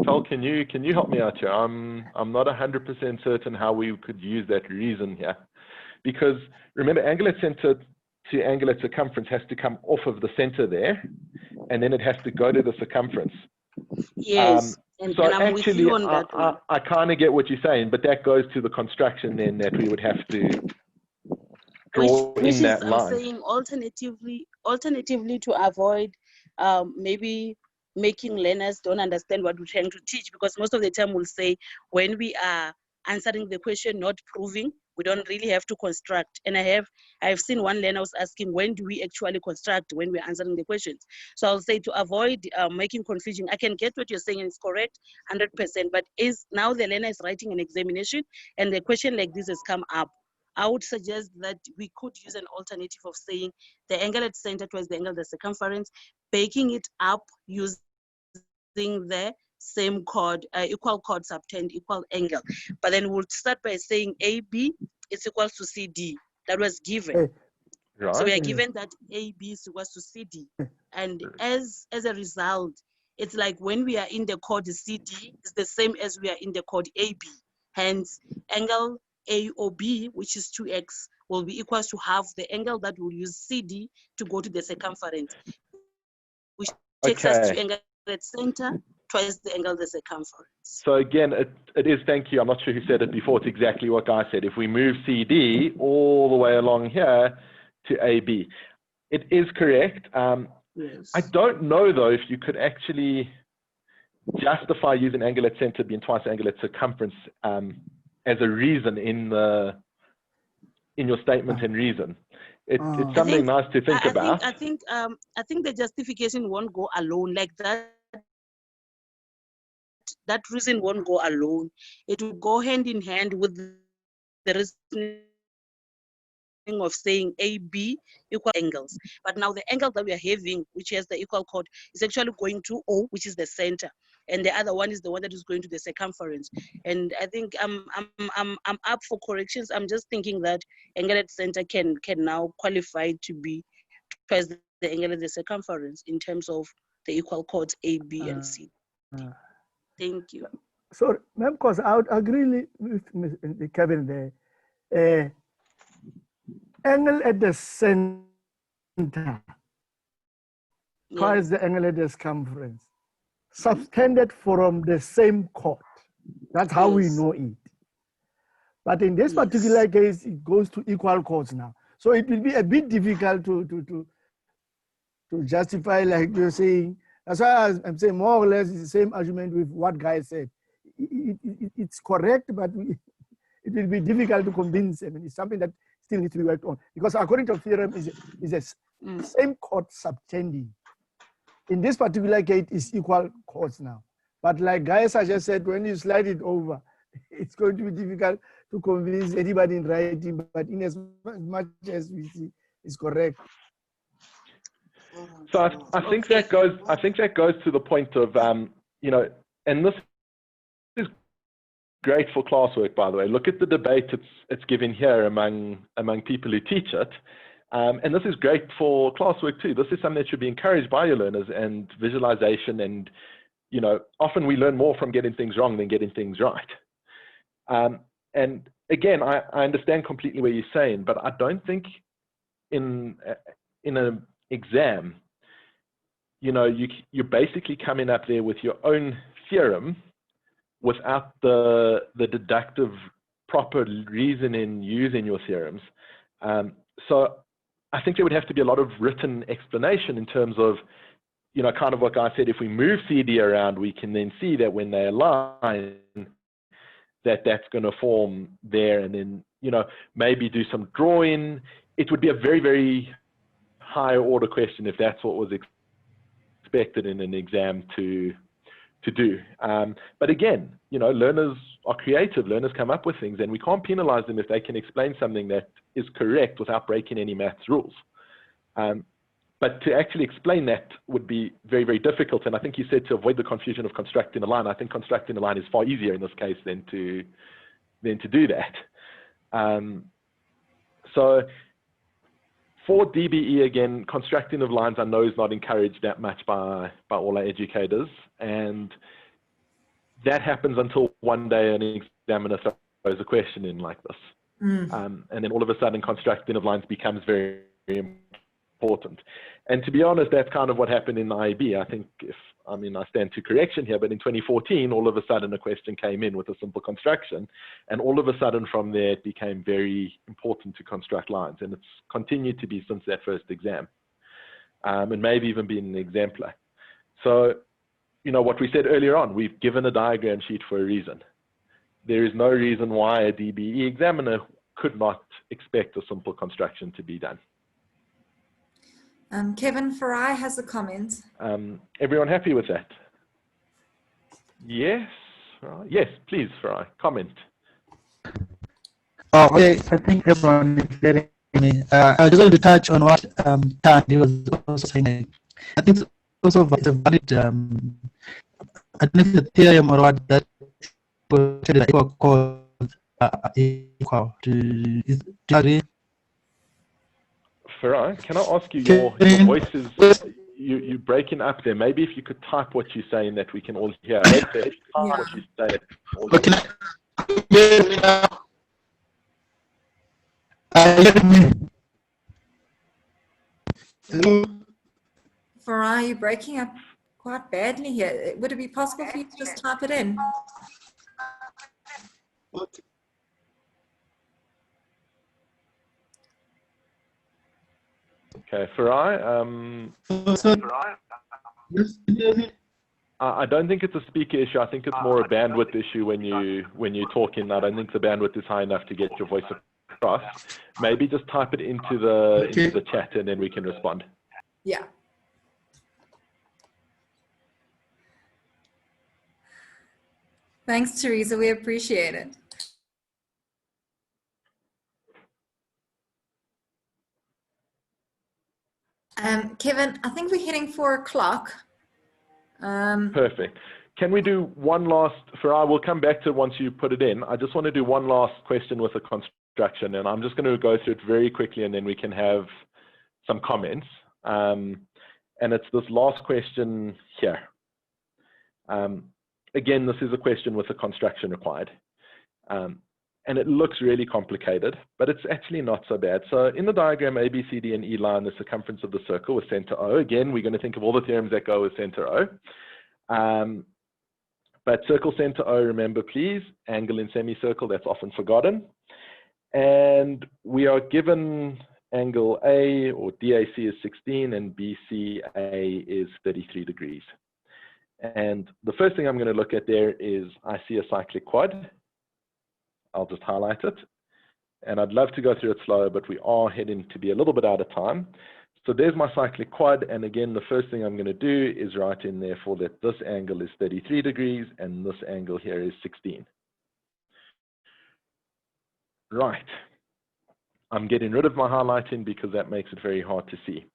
Tal, can you help me out here? I'm not 100% certain how we could use that reason here, because remember, angle at center to angle at circumference has to come off of the center there, and then it has to go to the circumference. Yes. So I'm actually, with you on that one. I kind of get what you're saying, but that goes to the construction then that we would have to draw in that line. I'm saying alternatively to avoid maybe making learners don't understand what we're trying to teach, because most of the time we'll say when we are answering the question, not proving, we don't really have to construct. And I've seen one learner was asking, when do we actually construct when we're answering the questions? So I'll say to avoid making confusion, I can get what you're saying, it's correct 100%, but now the learner is writing an examination and the question like this has come up. I would suggest that we could use an alternative of saying the angle at center towards the angle of the circumference, baking it up using the same chord, equal chord subtend equal angle. But then we'll start by saying AB is equals to CD. That was given. Right. So we are given that AB is equals to CD. And as a result, it's like when we are in the chord CD, it's the same as we are in the chord AB. Hence, angle AOB, which is 2x, will be equals to half the angle that will use CD to go to the circumference, which takes us to angle at center twice the angle of the circumference. So again, it is, thank you, I'm not sure who said it before, it's exactly what Guy said. If we move CD all the way along here to AB, it is correct. Yes. I don't know though if you could actually justify using angle at center being twice angle at circumference as a reason in your statement and reason. It's something nice to think about. I think the justification won't go alone like that. That reason won't go alone. It will go hand in hand with the reasoning of saying AB equal angles. But now the angle that we are having, which has the equal chord, is actually going to O, which is the center, and the other one is the one that is going to the circumference. And I think I'm up for corrections. I'm just thinking that angle at center can now qualify to be twice the angle at the circumference in terms of the equal chords A, B, and C. Thank you. So, because I would agree with Kevin there. Angle at the center twice the angle at the circumference, subtended from the same chord. That's how we know it. But in this particular case, it goes to equal chords now. So it will be a bit difficult to justify, like you're saying. That's why I'm saying more or less it's the same argument with what Guy said. It's correct, but it will be difficult to convince. I mean, it's something that still needs to be worked on, because according to theorem is a same chord subtending. In this particular case, it's equal chords now. But like Guy just said, when you slide it over, it's going to be difficult to convince anybody in writing, but in as much as we see is correct. So I think that goes to the point of you know, and this is great for classwork, by the way. Look at the debate it's given here among people who teach it. And this is great for classwork too. This is something that should be encouraged by your learners, and visualization, and you know, often we learn more from getting things wrong than getting things right. And again, I understand completely what you're saying, but I don't think in an exam, you know, you're basically coming up there with your own theorem without the deductive proper reasoning using your theorems. So I think there would have to be a lot of written explanation in terms of, you know, kind of what Guy said, if we move CD around, we can then see that when they align, that's going to form there, and then, you know, maybe do some drawing. It would be a very, very high order question if that's what was expected in an exam to do. But again, you know, learners are creative, learners come up with things, and we can't penalize them if they can explain something that is correct without breaking any maths rules. But to actually explain that would be very, very difficult. And I think you said to avoid the confusion of constructing a line. I think constructing a line is far easier in this case than to do that. So for DBE, again, constructing of lines I know is not encouraged that much by all our educators. And that happens until one day an examiner throws a question in like this. And then all of a sudden constructing of lines becomes very, very important. And to be honest, that's kind of what happened in the IB. I think I stand to correction here, but in 2014, all of a sudden a question came in with a simple construction, and all of a sudden from there it became very important to construct lines, and it's continued to be since that first exam, and maybe even been an exemplar. So, you know, what we said earlier on, we've given a diagram sheet for a reason. There is no reason why a DBE examiner could not expect a simple construction to be done. Kevin Farai has a comment. Everyone happy with that? Yes? Yes, please, Farai, comment. Oh, okay. I think everyone is getting me. I just wanted to touch on what Tan was also saying. I think it's also a valid, I don't know if the theorem or what that equal chords are equal to, do you agree? Farai, can I ask you, your voice is, you're breaking up there. Maybe if you could type what you're saying that we can all hear. What you say. Can I hear me now? Hear me? Hello? Farai, you're breaking up quite badly here. Would it be possible for you to just type it in? Okay. Okay, Farai, I don't think it's a speaker issue. I think it's more a bandwidth issue when you're talking. I don't think the bandwidth is high enough to get your voice across. Maybe just type it into the chat and then we can respond. Yeah. Thanks, Teresa. We appreciate it. Kevin, I think we're hitting 4 o'clock. Perfect. Can we do one last, Farai, we'll come back to it once you put it in. I just want to do one last question with a construction, and I'm just going to go through it very quickly and then we can have some comments. And it's this last question here. Again, this is a question with a construction required. And it looks really complicated, but it's actually not so bad. So in the diagram, A, B, C, D, and E line the circumference of the circle with center O. Again, we're going to think of all the theorems that go with center O. But circle center O, remember please, angle in semicircle, that's often forgotten. And we are given angle A, or DAC is 16, and BCA is 33 degrees. And the first thing I'm going to look at there is I see a cyclic quad. I'll just highlight it. And I'd love to go through it slower, but we are heading to be a little bit out of time. So there's my cyclic quad, and again, the first thing I'm going to do is write in there for that this angle is 33 degrees, and this angle here is 16. Right. I'm getting rid of my highlighting because that makes it very hard to see.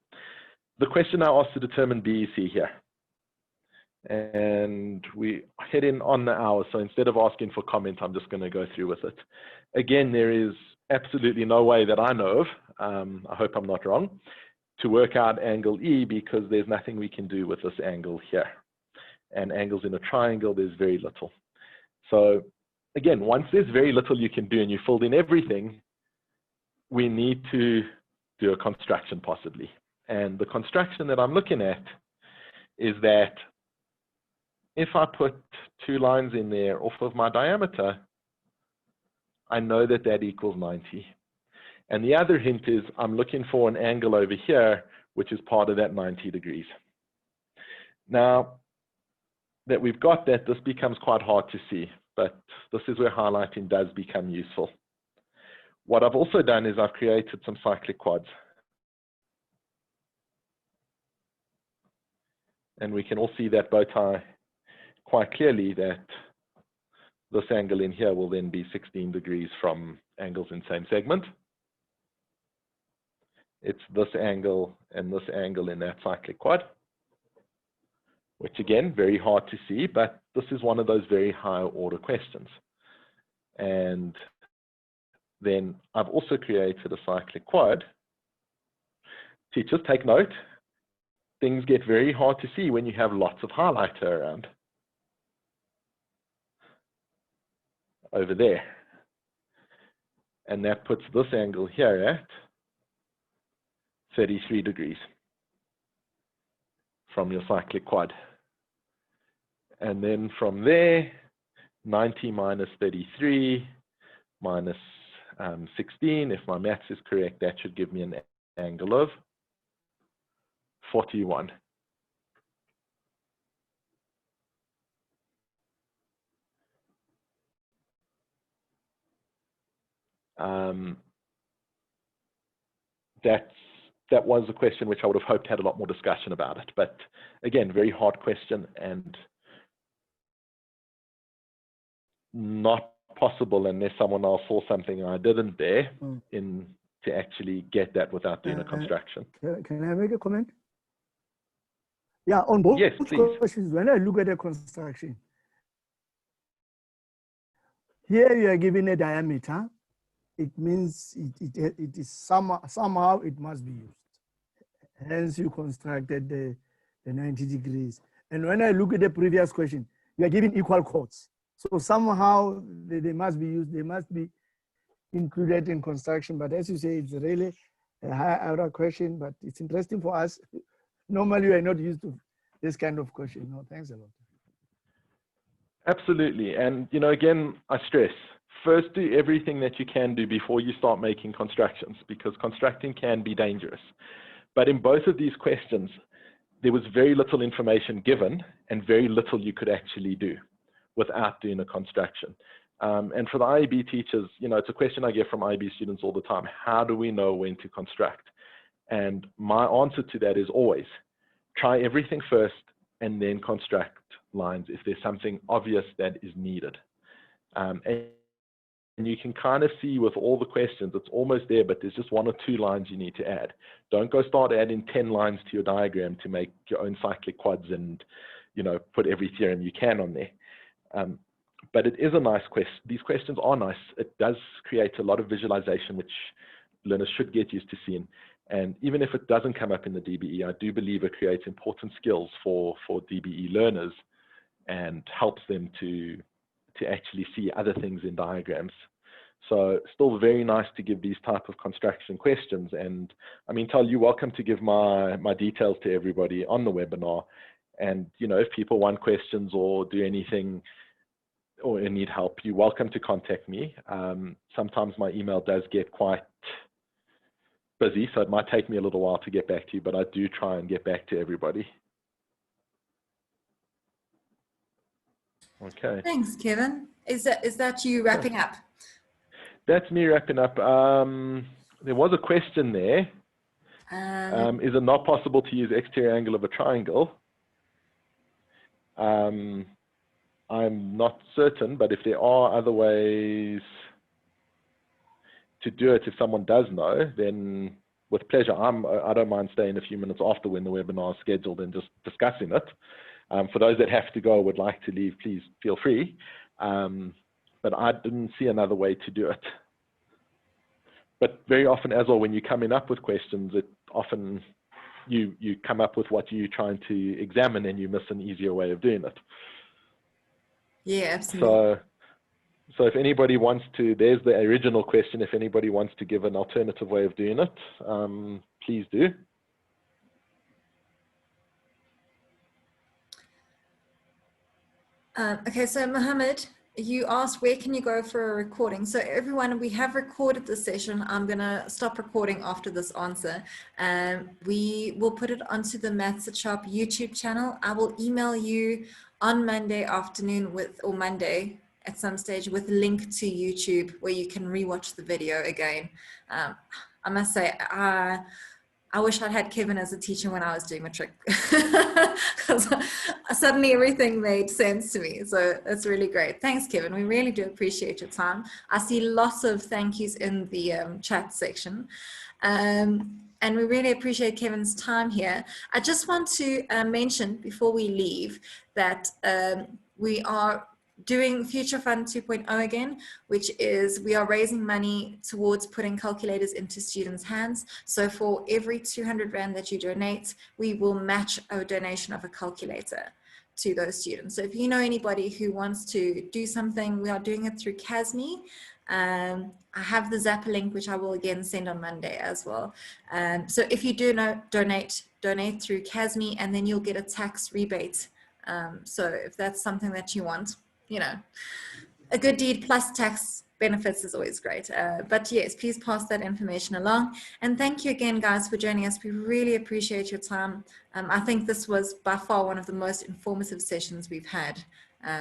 The question I asked to determine BEC here. And we head in on the hour, so instead of asking for comment, I'm just going to go through with it. Again, there is absolutely no way that I know of, I hope I'm not wrong, to work out angle E, because there's nothing we can do with this angle here. And angles in a triangle, there's very little. So again, once there's very little you can do and you filled in everything, we need to do a construction possibly. And the construction that I'm looking at is that if I put 2 lines in there off of my diameter, I know that that equals 90. And the other hint is I'm looking for an angle over here, which is part of that 90 degrees. Now that we've got that, this becomes quite hard to see, but this is where highlighting does become useful. What I've also done is I've created some cyclic quads. And we can all see that bow tie quite clearly, that this angle in here will then be 16 degrees from angles in same segment. It's this angle and this angle in that cyclic quad, which again, very hard to see, but this is one of those very high order questions. And then I've also created a cyclic quad. Teachers, take note, things get very hard to see when you have lots of highlighter around. Over there. And that puts this angle here at 33 degrees from your cyclic quad. And then from there, 90 minus 33 minus 16, if my maths is correct, that should give me an angle of 41. That was a question which I would have hoped had a lot more discussion about it. But again, very hard question and not possible unless someone else saw something I didn't there to actually get that without doing a construction. Can I make a comment? Yeah, on both yes, please. questions, when I look at the construction, here you are given a diameter. It means it is somehow it must be used. Hence, you constructed the 90 degrees. And when I look at the previous question, you are given equal chords. So somehow they must be used. They must be included in construction. But as you say, it's really a high order question, but it's interesting for us. Normally, we are not used to this kind of question. No, thanks a lot. Absolutely. And, you know, again, I stress, first do everything that you can do before you start making constructions, because constructing can be dangerous. But in both of these questions, there was very little information given and very little you could actually do without doing a construction. And for the IEB teachers, you know, it's a question I get from IEB students all the time. How do we know when to construct? And my answer to that is always try everything first and then construct lines if there's something obvious that is needed. And you can kind of see with all the questions, it's almost there, but there's just 1 or 2 lines you need to add. Don't go start adding 10 lines to your diagram to make your own cyclic quads and, you know, put every theorem you can on there. But it is a nice question. These questions are nice. It does create a lot of visualization, which learners should get used to seeing. And even if it doesn't come up in the DBE, I do believe it creates important skills for DBE learners and helps them to actually see other things in diagrams. So still very nice to give these type of construction questions. And I mean, Tal, you're welcome to give my details to everybody on the webinar. And, you know, if people want questions or do anything or need help, you're welcome to contact me. Sometimes my email does get quite busy, so it might take me a little while to get back to you, but I do try and get back to everybody. Okay. Thanks, Kevin. Is that you wrapping up? That's me wrapping up. There was a question there. Is it not possible to use exterior angle of a triangle? I'm not certain, but if there are other ways to do it, if someone does know, then with pleasure. I don't mind staying a few minutes after when the webinar is scheduled and just discussing it. For those that have to go or would like to leave, please feel free. But I didn't see another way to do it. But very often as well, when you're coming up with questions, it often you come up with what you're trying to examine and you miss an easier way of doing it. Yeah, absolutely. So if anybody wants to, there's the original question. If anybody wants to give an alternative way of doing it, please do. Okay, so Mohammed, you asked where can you go for a recording. So everyone, we have recorded this session. I'm gonna stop recording after this answer. We will put it onto the Maths at Sharp YouTube channel. I will email you on Monday afternoon or Monday at some stage with a link to YouTube where you can rewatch the video again. I must say, I wish I'd had Kevin as a teacher when I was doing matric, because suddenly everything made sense to me. So that's really great. Thanks, Kevin. We really do appreciate your time. I see lots of thank yous in the chat section. And we really appreciate Kevin's time here. I just want to mention before we leave that we are doing Future Fund 2.0 again, which is we are raising money towards putting calculators into students' hands. So for every 200 Rand that you donate, we will match a donation of a calculator to those students. So if you know anybody who wants to do something, we are doing it through CASME. I have the Zapper link, which I will again send on Monday as well. So if you do donate through CASME, and then you'll get a tax rebate. So if that's something that you want, you know, a good deed plus tax benefits is always great. But yes, please pass that information along. And thank you again, guys, for joining us. We really appreciate your time. I think this was by far one of the most informative sessions we've had.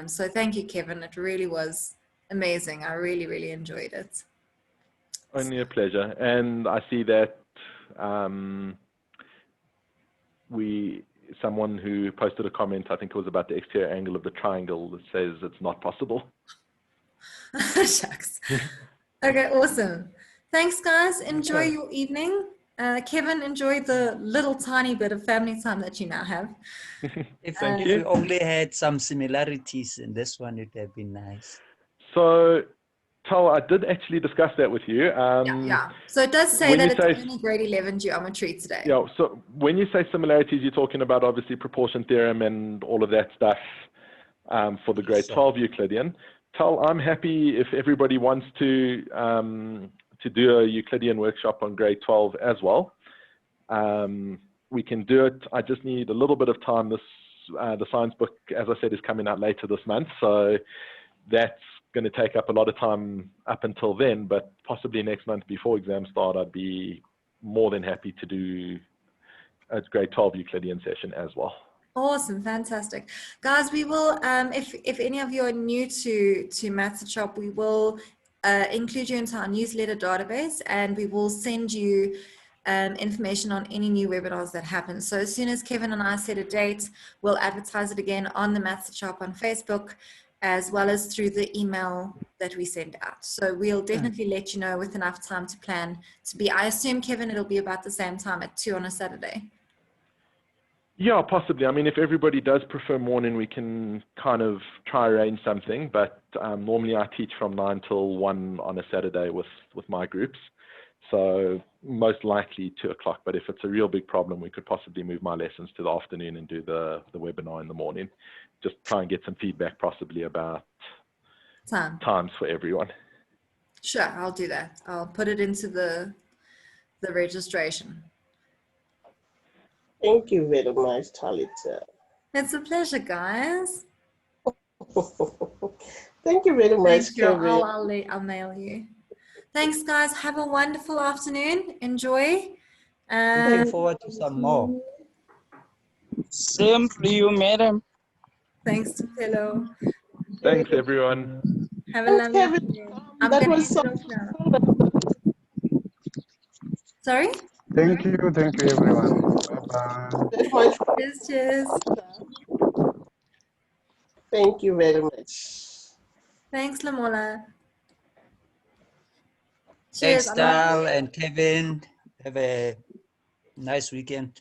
So thank you, Kevin. It really was amazing. I really, really enjoyed it. Only a pleasure. And I see that someone who posted a comment, I think it was about the exterior angle of the triangle, that says it's not possible. Shucks. Okay, awesome. Thanks, guys. Enjoy your evening. Kevin, enjoy the little tiny bit of family time that you now have. If we only had some similarities in this one, it would have been nice. So, Tal, I did actually discuss that with you. Yeah. So it does say that it's only grade 11 geometry today. Yeah, so when you say similarities, you're talking about obviously proportion theorem and all of that stuff for the grade 12 Euclidean. Tal, I'm happy if everybody wants to do a Euclidean workshop on grade 12 as well. We can do it. I just need a little bit of time. The science book, as I said, is coming out later this month. So that's going to take up a lot of time up until then, but possibly next month before exams start, I'd be more than happy to do a grade 12 Euclidean session as well. Awesome, fantastic. Guys, we will, if any of you are new to Maths at Sharp, we will include you into our newsletter database, and we will send you information on any new webinars that happen. So as soon as Kevin and I set a date, we'll advertise it again on the Maths at Sharp on Facebook, as well as through the email that we send out. So we'll definitely let you know with enough time to plan to be. I assume, Kevin, it'll be about the same time at 2 on a Saturday. Yeah, possibly. I mean, if everybody does prefer morning, we can kind of try arrange something, but normally I teach from 9 till 1 on a Saturday with my groups. So most likely 2 o'clock, but if it's a real big problem, we could possibly move my lessons to the afternoon and do the webinar in the morning. Just try and get some feedback possibly about times for everyone. Sure, I'll do that. I'll put it into the registration. Thank you very much, Talita. It's a pleasure, guys. Thank you very much, Kevin. I'll mail you. Thanks, guys. Have a wonderful afternoon. Enjoy. Looking forward to some more. Same for you, madam. Thanks, Hello. Thanks, everyone. Have a lovely day. I'm That gonna was so Sorry? Thank you everyone. Bye-bye. Very much. Cheers. Thank you very much. Thanks, Lamola. Thanks, Cheers. Tal and Kevin. Have a nice weekend.